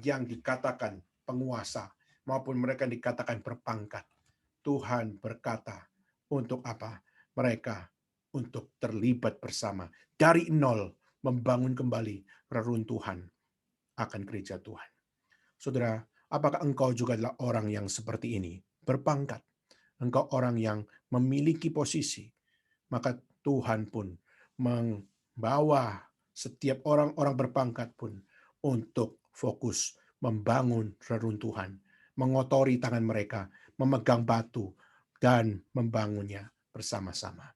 yang dikatakan penguasa, maupun mereka yang dikatakan berpangkat. Tuhan berkata, untuk apa? Mereka untuk terlibat bersama, dari nol, membangun kembali reruntuhan akan gereja Tuhan. Saudara, apakah engkau juga adalah orang yang seperti ini? Berpangkat. Engkau orang yang memiliki posisi. Maka Tuhan pun membawa setiap orang-orang berpangkat pun untuk fokus membangun reruntuhan, mengotori tangan mereka, memegang batu, dan membangunnya bersama-sama.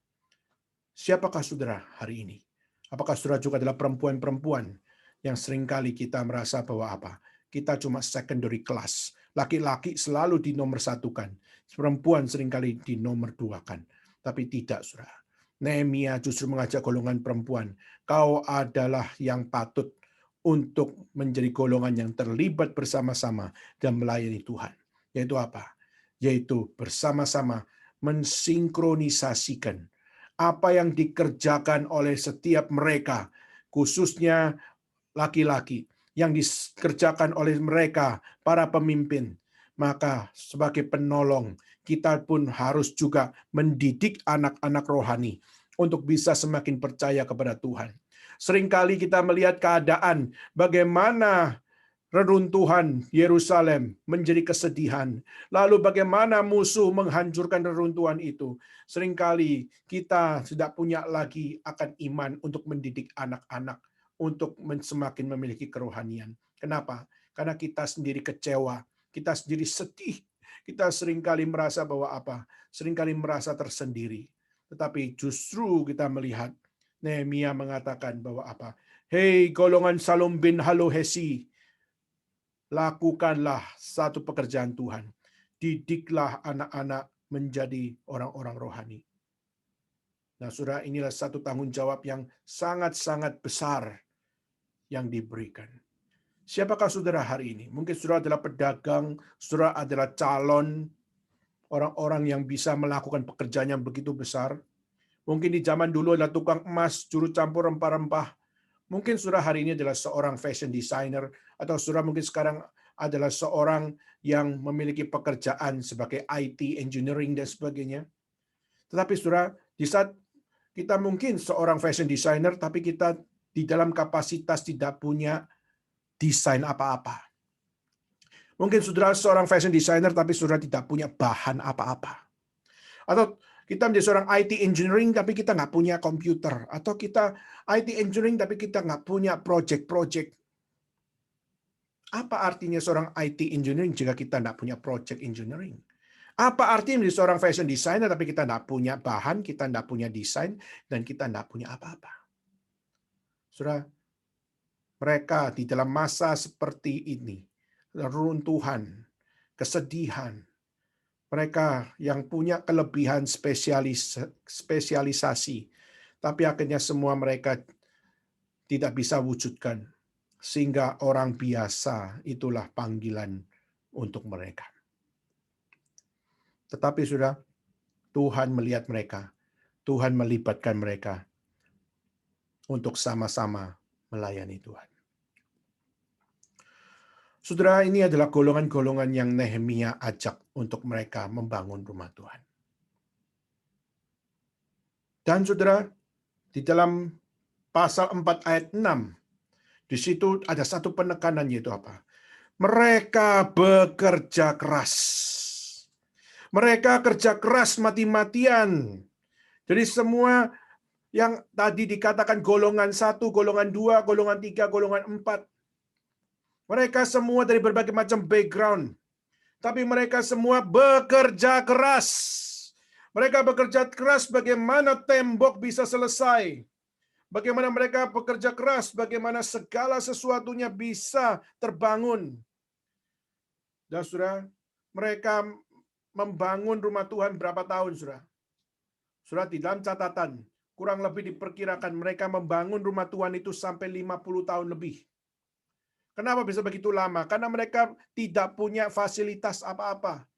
Siapakah saudara hari ini? Apakah saudara juga adalah perempuan-perempuan yang seringkali kita merasa bahwa apa? Kita cuma secondary class. Laki-laki selalu dinomorsatukan. Perempuan seringkali dinomorduakan. Tapi tidak, saudara. Nehemia justru mengajak golongan perempuan. Kau adalah yang patut untuk menjadi golongan yang terlibat bersama-sama dan melayani Tuhan. Yaitu apa? Yaitu bersama-sama mensinkronisasikan apa yang dikerjakan oleh setiap mereka, khususnya laki-laki, yang dikerjakan oleh mereka, para pemimpin. Maka sebagai penolong, kita pun harus juga mendidik anak-anak rohani untuk bisa semakin percaya kepada Tuhan. Seringkali kita melihat keadaan bagaimana reruntuhan Yerusalem menjadi kesedihan. Lalu bagaimana musuh menghancurkan reruntuhan itu. Seringkali kita tidak punya lagi akan iman untuk mendidik anak-anak untuk semakin memiliki kerohanian. Kenapa? Karena kita sendiri kecewa, kita sendiri sedih, kita seringkali merasa bahwa apa? Seringkali merasa tersendiri. Tetapi justru kita melihat Nehemia mengatakan bahwa apa? Hei golongan Salom bin Halohesi, lakukanlah satu pekerjaan Tuhan. Didiklah anak-anak menjadi orang-orang rohani. Nah, saudara, inilah satu tanggung jawab yang sangat-sangat besar yang diberikan. Siapakah saudara hari ini? Mungkin saudara adalah pedagang, saudara adalah calon orang-orang yang bisa melakukan pekerjaan yang begitu besar. Mungkin di zaman dulu adalah tukang emas, juru campur rempah-rempah. Mungkin saudara hari ini adalah seorang fashion designer, atau saudara mungkin sekarang adalah seorang yang memiliki pekerjaan sebagai IT, engineering, dan sebagainya. Tetapi saudara, di saat kita mungkin seorang fashion designer, tapi kita di dalam kapasitas tidak punya desain apa-apa. Mungkin saudara seorang fashion designer, tapi saudara tidak punya bahan apa-apa. Atau kita menjadi seorang IT engineering, tapi kita nggak punya komputer. Atau kita IT engineering, tapi kita nggak punya project-project. Apa artinya seorang IT engineering jika kita nggak punya project engineering? Apa artinya menjadi seorang fashion designer, tapi kita nggak punya bahan, kita nggak punya desain, dan kita nggak punya apa-apa? Saudara, mereka di dalam masa seperti ini, reruntuhan, kesedihan, mereka yang punya kelebihan spesialisasi, tapi akhirnya semua mereka tidak bisa wujudkan, sehingga orang biasa itulah panggilan untuk mereka. Tetapi sudah, Tuhan melihat mereka, Tuhan melibatkan mereka untuk sama-sama melayani Tuhan. Saudara, ini adalah golongan-golongan yang Nehemia ajak untuk mereka membangun rumah Tuhan. Dan saudara, di dalam pasal 4 ayat 6, di situ ada satu penekanan, yaitu apa? Mereka bekerja keras. Mereka kerja keras mati-matian. Jadi semua yang tadi dikatakan golongan 1, golongan 2, golongan 3, golongan 4. Mereka semua dari berbagai macam background. Tapi mereka semua bekerja keras. Mereka bekerja keras bagaimana tembok bisa selesai. Bagaimana mereka bekerja keras, bagaimana segala sesuatunya bisa terbangun. Dan saudara, mereka membangun rumah Tuhan berapa tahun, saudara? Saudara, di dalam catatan, kurang lebih diperkirakan mereka membangun rumah Tuhan itu sampai 50 tahun lebih. Kenapa bisa begitu lama? Karena mereka tidak punya fasilitas apa-apa.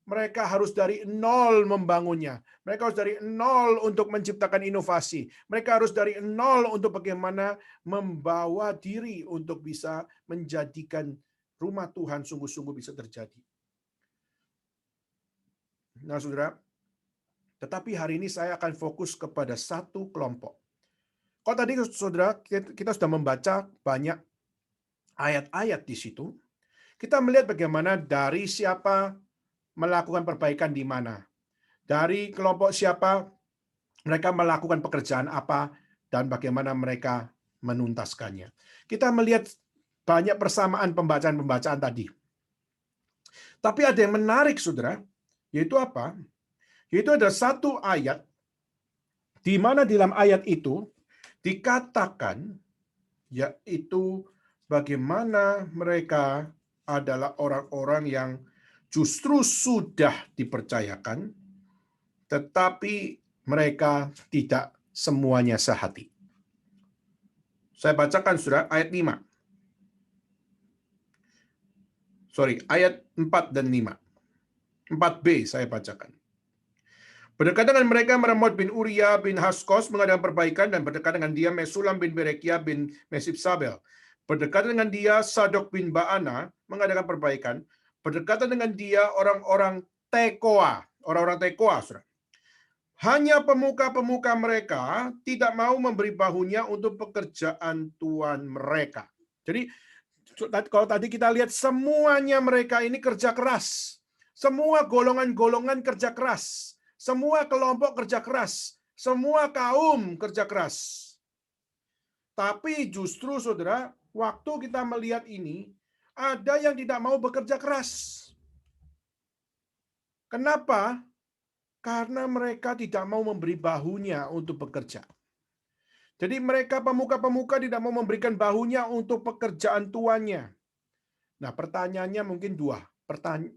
Mereka harus dari nol membangunnya. Mereka harus dari nol untuk menciptakan inovasi. Mereka harus dari nol untuk bagaimana membawa diri untuk bisa menjadikan rumah Tuhan sungguh-sungguh bisa terjadi. Nah, saudara, tetapi hari ini saya akan fokus kepada satu kelompok. Kalau tadi, saudara, kita sudah membaca banyak ayat-ayat di situ. Kita melihat bagaimana dari siapa melakukan perbaikan di mana. Dari kelompok siapa mereka melakukan pekerjaan apa dan bagaimana mereka menuntaskannya. Kita melihat banyak persamaan pembacaan-pembacaan tadi. Tapi ada yang menarik, saudara, yaitu apa? Yaitu ada satu ayat di mana di dalam ayat itu dikatakan yaitu bagaimana mereka adalah orang-orang yang justru sudah dipercayakan, tetapi mereka tidak semuanya sehati. Saya bacakan, saudara, ayat 5. Ayat 4 dan 5. 4b saya bacakan. Berdekatan dengan mereka Meremot bin Uria bin Haskos mengadakan perbaikan, dan berdekatan dengan dia Mesulam bin Berekia bin Mesibsabel. Berdekatan dengan dia Sadok bin Baana mengadakan perbaikan. Berdekatan dengan dia orang-orang Tekoa, saudara. Hanya pemuka-pemuka mereka tidak mau memberi bahunya untuk pekerjaan tuan mereka. Jadi kalau tadi kita lihat semuanya mereka ini kerja keras. Semua golongan-golongan kerja keras. Semua kelompok kerja keras. Semua kaum kerja keras. Tapi justru, saudara, waktu kita melihat ini, ada yang tidak mau bekerja keras. Kenapa? Karena mereka tidak mau memberi bahunya untuk bekerja. Jadi mereka pemuka-pemuka tidak mau memberikan bahunya untuk pekerjaan tuannya. Nah, pertanyaannya mungkin dua.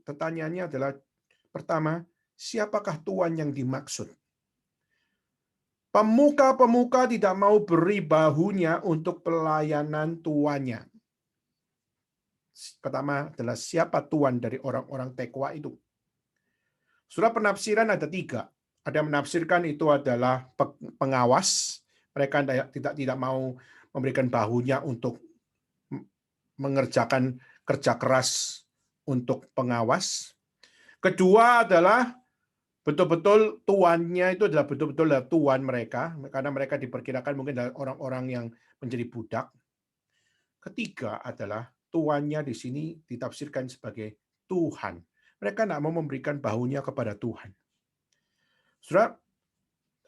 Pertanyaannya adalah, pertama, siapakah tuan yang dimaksud? Pemuka-pemuka tidak mau beri bahunya untuk pelayanan tuannya. Pertama adalah siapa tuan dari orang-orang Tekoa itu? Surah penafsiran ada 3. Ada yang menafsirkan itu adalah pengawas. Mereka tidak mau memberikan bahunya untuk mengerjakan kerja keras untuk pengawas. Kedua adalah betul-betul tuannya itu adalah betul-betul tuan mereka, karena mereka diperkirakan mungkin adalah orang-orang yang menjadi budak. Ketiga adalah tuannya di sini ditafsirkan sebagai Tuhan. Mereka tidak mau memberikan bahunya kepada Tuhan. Saudara,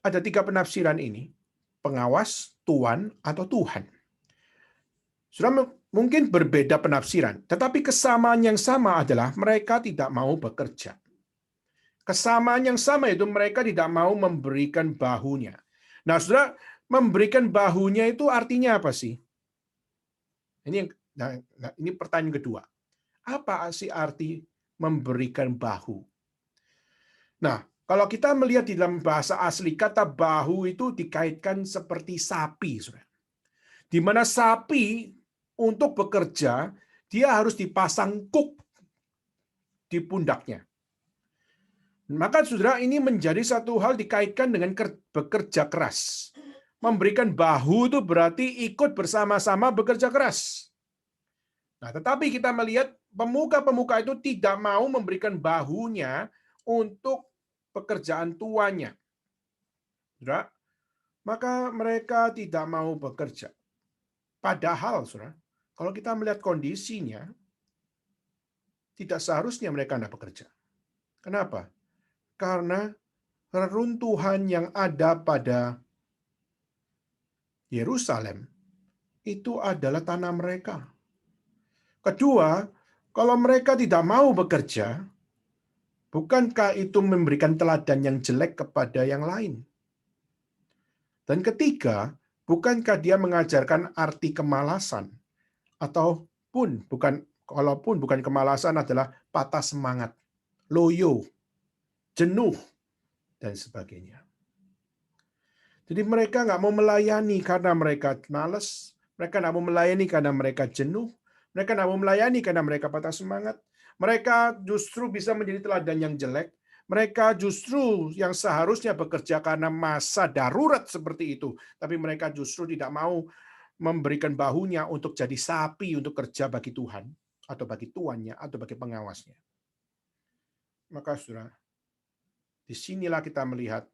ada 3 penafsiran ini, pengawas, tuan, atau Tuhan. Saudara, mungkin berbeda penafsiran, tetapi kesamaan yang sama adalah mereka tidak mau bekerja. Kesamaan yang sama itu mereka tidak mau memberikan bahunya. Nah, saudara, memberikan bahunya itu artinya apa sih? Ini pertanyaan kedua. Apa sih arti memberikan bahu? Nah, kalau kita melihat di dalam bahasa asli, kata bahu itu dikaitkan seperti sapi, saudara. Di mana sapi untuk bekerja, dia harus dipasang kuk di pundaknya. Maka, saudara, ini menjadi satu hal dikaitkan dengan bekerja keras. Memberikan bahu itu berarti ikut bersama-sama bekerja keras. Nah, tetapi kita melihat pemuka-pemuka itu tidak mau memberikan bahunya untuk pekerjaan tuannya. Saudara, maka mereka tidak mau bekerja. Padahal, saudara, kalau kita melihat kondisinya, tidak seharusnya mereka tidak bekerja. Kenapa? Karena reruntuhan yang ada pada Yerusalem itu adalah tanah mereka. Kedua, kalau mereka tidak mau bekerja, bukankah itu memberikan teladan yang jelek kepada yang lain? Dan ketiga, bukankah dia mengajarkan arti kemalasan? Kalaupun bukan kemalasan adalah patah semangat, loyo, jenuh, dan sebagainya. Jadi mereka nggak mau melayani karena mereka malas, mereka nggak mau melayani karena mereka jenuh, mereka nggak mau melayani karena mereka patah semangat. Mereka justru bisa menjadi teladan yang jelek. Mereka justru yang seharusnya bekerja karena masa darurat seperti itu. Tapi mereka justru tidak mau memberikan bahunya untuk jadi sapi untuk kerja bagi Tuhan, atau bagi tuannya, atau bagi pengawasnya. Maka saudara, disinilah kita melihat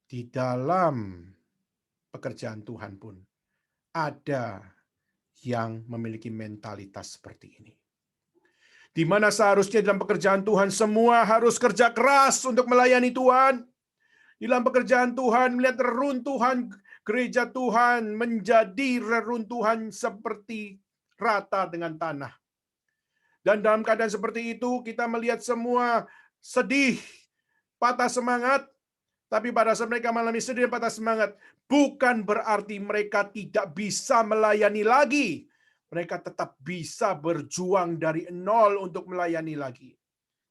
di dalam pekerjaan Tuhan pun ada yang memiliki mentalitas seperti ini. Di mana seharusnya dalam pekerjaan Tuhan semua harus kerja keras untuk melayani Tuhan. Di dalam pekerjaan Tuhan melihat reruntuhan gereja Tuhan menjadi reruntuhan seperti rata dengan tanah. Dan dalam keadaan seperti itu kita melihat semua sedih, patah semangat. Tapi pada saat mereka mengalami sedih dan patah semangat, bukan berarti mereka tidak bisa melayani lagi. Mereka tetap bisa berjuang dari nol untuk melayani lagi.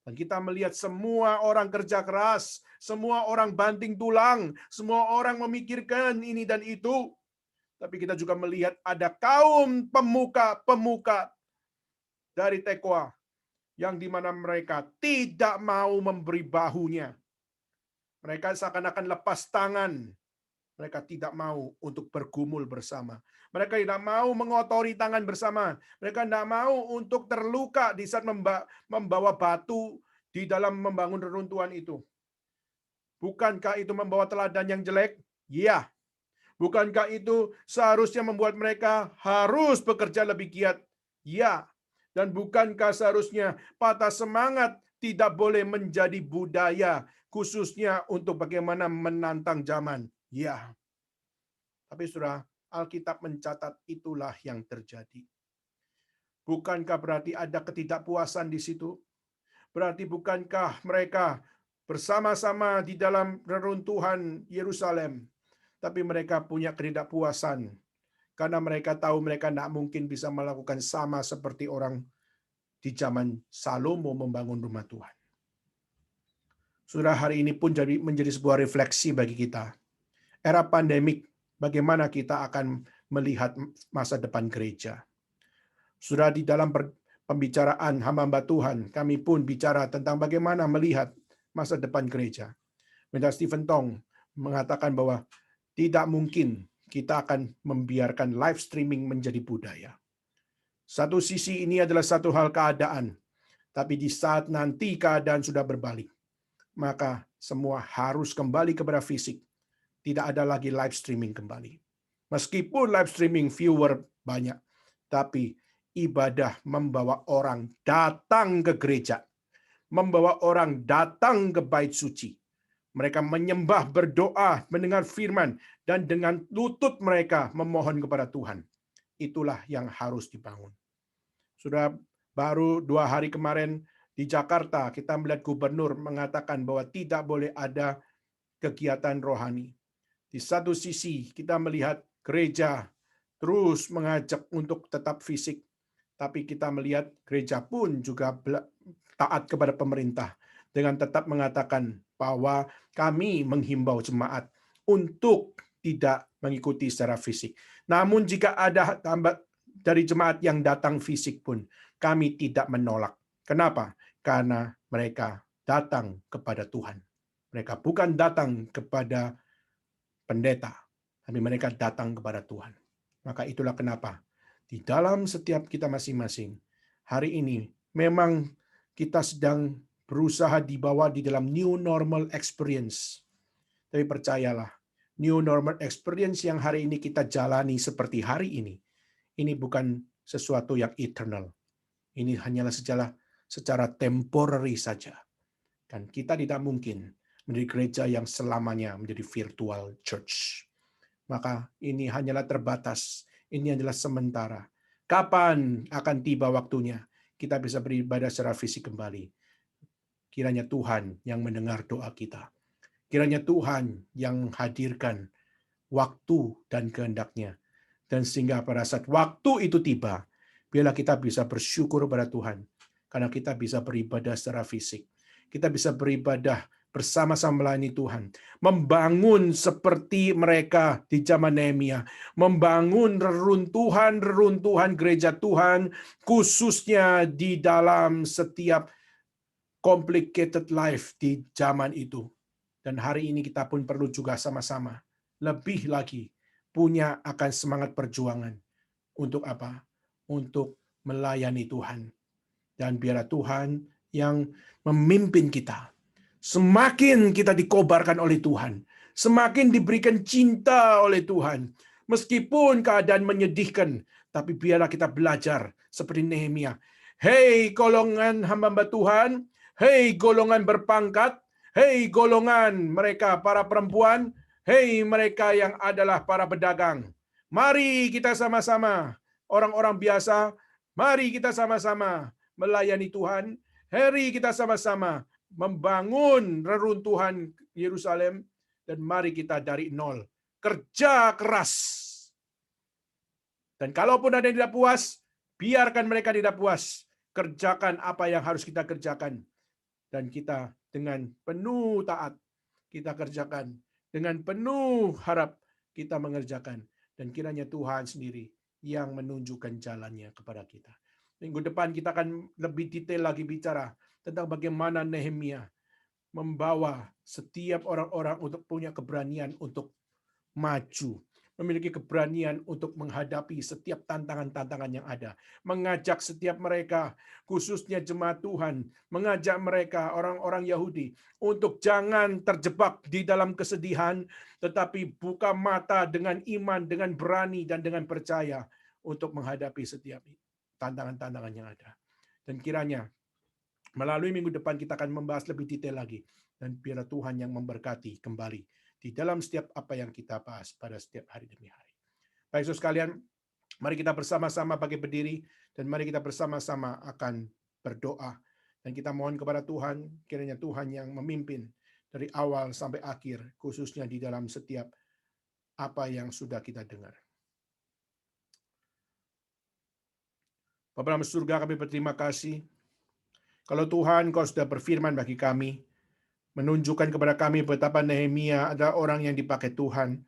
Dan kita melihat semua orang kerja keras, semua orang banting tulang, semua orang memikirkan ini dan itu. Tapi kita juga melihat ada kaum pemuka-pemuka dari Tekoa yang dimana mereka tidak mau memberi bahunya. Mereka seakan-akan lepas tangan. Mereka tidak mau untuk bergumul bersama. Mereka tidak mau mengotori tangan bersama. Mereka tidak mau untuk terluka di saat membawa batu di dalam membangun reruntuhan itu. Bukankah itu membawa teladan yang jelek? Iya. Bukankah itu seharusnya membuat mereka harus bekerja lebih giat? Ya. Dan bukankah seharusnya patah semangat tidak boleh menjadi budaya, khususnya untuk bagaimana menantang zaman? Ya. Tapi saudara, Alkitab mencatat itulah yang terjadi. Bukankah berarti ada ketidakpuasan di situ? Berarti bukankah mereka bersama-sama di dalam reruntuhan Yerusalem, tapi mereka punya ketidakpuasan karena mereka tahu mereka tidak mungkin bisa melakukan sama seperti orang di zaman Salomo membangun rumah Tuhan. Sudah hari ini pun menjadi sebuah refleksi bagi kita. Era pandemik, bagaimana kita akan melihat masa depan gereja. Sudah di dalam pembicaraan hamba Tuhan, kami pun bicara tentang bagaimana melihat masa depan gereja. Pendeta Stephen Tong mengatakan bahwa tidak mungkin kita akan membiarkan live streaming menjadi budaya. Satu sisi ini adalah satu hal keadaan, tapi di saat nanti keadaan sudah berbalik, maka semua harus kembali kepada fisik. Tidak ada lagi live streaming kembali. Meskipun live streaming viewer banyak, tapi ibadah membawa orang datang ke gereja, membawa orang datang ke bait suci. Mereka menyembah, berdoa, mendengar firman, dan dengan lutut mereka memohon kepada Tuhan. Itulah yang harus dibangun. Sudah baru 2 hari kemarin di Jakarta, kita melihat gubernur mengatakan bahwa tidak boleh ada kegiatan rohani. Di satu sisi kita melihat gereja terus mengajak untuk tetap fisik, tapi kita melihat gereja pun juga taat kepada pemerintah dengan tetap mengatakan bahwa kami menghimbau jemaat untuk tidak mengikuti secara fisik. Namun jika ada dari jemaat yang datang fisik pun, kami tidak menolak. Kenapa? Karena mereka datang kepada Tuhan. Mereka bukan datang kepada pendeta, tapi mereka datang kepada Tuhan. Maka itulah kenapa di dalam setiap kita masing-masing, hari ini memang kita sedang berusaha dibawa di dalam new normal experience. Tapi percayalah, new normal experience yang hari ini kita jalani seperti hari ini bukan sesuatu yang eternal. Ini hanyalah secara temporary saja. Dan kita tidak mungkin menjadi gereja yang selamanya menjadi virtual church. maka ini hanyalah terbatas. Ini adalah sementara. Kapan akan tiba waktunya kita bisa beribadah secara fisik kembali? Kiranya Tuhan yang mendengar doa kita. Kiranya Tuhan yang menghadirkan waktu dan kehendaknya. Dan sehingga pada saat waktu itu tiba, biarlah kita bisa bersyukur pada Tuhan. Karena kita bisa beribadah secara fisik. Kita bisa beribadah bersama-sama melayani Tuhan. Membangun seperti mereka di zaman Nehemia. Membangun reruntuhan gereja Tuhan, khususnya di dalam setiap complicated life di zaman itu. Dan hari ini kita pun perlu juga sama-sama lebih lagi punya akan semangat perjuangan. Untuk apa? Untuk melayani Tuhan. Dan biarlah Tuhan yang memimpin kita. Semakin kita dikobarkan oleh Tuhan. Semakin diberikan cinta oleh Tuhan. Meskipun keadaan menyedihkan, tapi biarlah kita belajar seperti Nehemia. Hei golongan hamba-hamba Tuhan, hei golongan berpangkat, hei golongan mereka para perempuan, hei mereka yang adalah para pedagang. Mari kita sama-sama, orang-orang biasa, mari kita sama-sama melayani Tuhan. Mari kita sama-sama membangun reruntuhan Yerusalem, dan mari kita dari nol. Kerja keras. Dan kalaupun ada yang tidak puas, biarkan mereka tidak puas. Kerjakan apa yang harus kita kerjakan. Dan kita dengan penuh taat, kita kerjakan. Dengan penuh harap, kita mengerjakan. Dan kiranya Tuhan sendiri yang menunjukkan jalannya kepada kita. Minggu depan kita akan lebih detail lagi bicara tentang bagaimana Nehemia membawa setiap orang-orang untuk punya keberanian untuk maju, memiliki keberanian untuk menghadapi setiap tantangan-tantangan yang ada, mengajak setiap mereka, khususnya jemaat Tuhan, mengajak mereka orang-orang Yahudi untuk jangan terjebak di dalam kesedihan, tetapi buka mata dengan iman, dengan berani, dan dengan percaya untuk menghadapi setiap tantangan-tantangan yang ada. Dan kiranya melalui minggu depan kita akan membahas lebih detail lagi. Dan biarlah Tuhan yang memberkati kembali di dalam setiap apa yang kita bahas pada setiap hari demi hari. Baik, saudara sekalian, mari kita bersama-sama bagi berdiri dan mari kita bersama-sama akan berdoa. Dan kita mohon kepada Tuhan, kiranya Tuhan yang memimpin dari awal sampai akhir, khususnya di dalam setiap apa yang sudah kita dengar. Bapa dalam surga, kami berterima kasih. Kalau Tuhan, Kau sudah berfirman bagi kami, menunjukkan kepada kami betapa Nehemia adalah orang yang dipakai Tuhan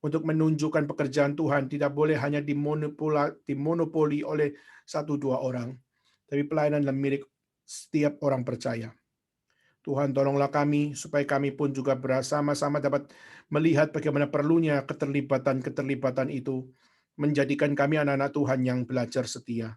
untuk menunjukkan pekerjaan Tuhan, tidak boleh hanya dimonopoli oleh 1-2 orang, tapi pelayanan adalah milik setiap orang percaya. Tuhan, tolonglah kami supaya kami pun juga bersama-sama dapat melihat bagaimana perlunya keterlibatan itu menjadikan kami anak-anak Tuhan yang belajar setia.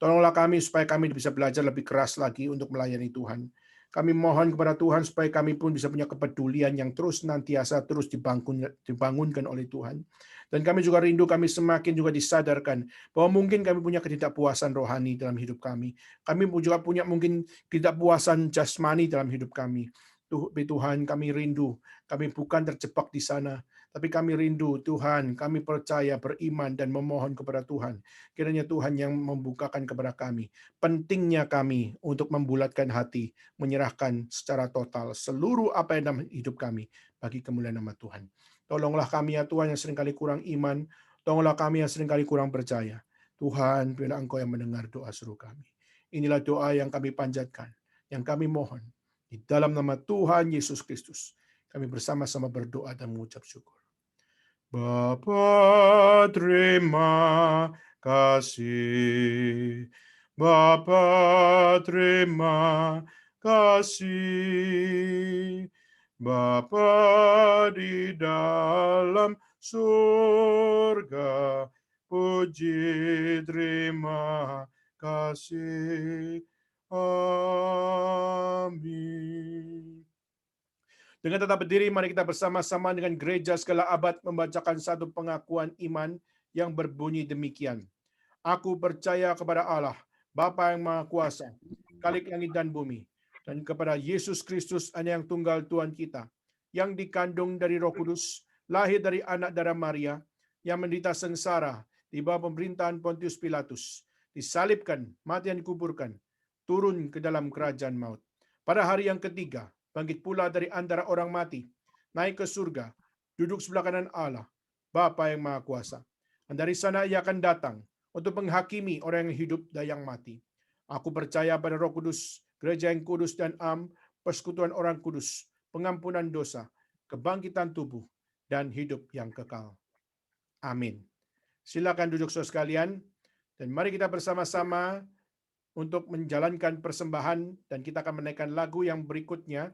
Tolonglah kami supaya kami bisa belajar lebih keras lagi untuk melayani Tuhan. Kami mohon kepada Tuhan supaya kami pun bisa punya kepedulian yang terus nantiasa terus dibangunkan oleh Tuhan. Dan kami juga rindu, kami semakin juga disadarkan bahwa mungkin kami punya ketidakpuasan rohani dalam hidup kami. Kami juga punya mungkin ketidakpuasan jasmani dalam hidup kami. Tuhan, kami rindu, kami bukan terjebak di sana, tapi kami rindu Tuhan, kami percaya, beriman, dan memohon kepada Tuhan. Kiranya Tuhan yang membukakan kepada kami pentingnya kami untuk membulatkan hati, menyerahkan secara total seluruh apa yang dalam hidup kami bagi kemuliaan nama Tuhan. Tolonglah kami ya Tuhan yang seringkali kurang iman, tolonglah kami yang seringkali kurang percaya. Tuhan, biarlah Engkau yang mendengar doa seru kami. Inilah doa yang kami panjatkan, yang kami mohon. Di dalam nama Tuhan Yesus Kristus, kami bersama-sama berdoa dan mengucap syukur. Bapa, terima kasih. Bapa, terima kasih. Bapa di dalam surga, puji terima kasih. Amin. Dengan tetap berdiri, mari kita bersama-sama dengan gereja segala abad membacakan satu pengakuan iman yang berbunyi demikian. Aku percaya kepada Allah, Bapa yang Maha Kuasa, Khalik langit dan bumi, dan kepada Yesus Kristus, Anak yang tunggal Tuhan kita, yang dikandung dari Roh Kudus, lahir dari anak darah Maria, yang menderita sengsara di bawah pemerintahan Pontius Pilatus, disalibkan, mati dan dikuburkan, turun ke dalam kerajaan maut. Pada hari yang ketiga, bangkit pula dari antara orang mati, naik ke surga, duduk sebelah kanan Allah, Bapa yang Maha Kuasa. Dan dari sana ia akan datang untuk menghakimi orang yang hidup dan yang mati. Aku percaya pada Roh Kudus, gereja yang kudus dan am, persekutuan orang kudus, pengampunan dosa, kebangkitan tubuh, dan hidup yang kekal. Amin. Silakan duduk saudara sekalian, dan mari kita bersama-sama untuk menjalankan persembahan, dan kita akan menaikkan lagu yang berikutnya.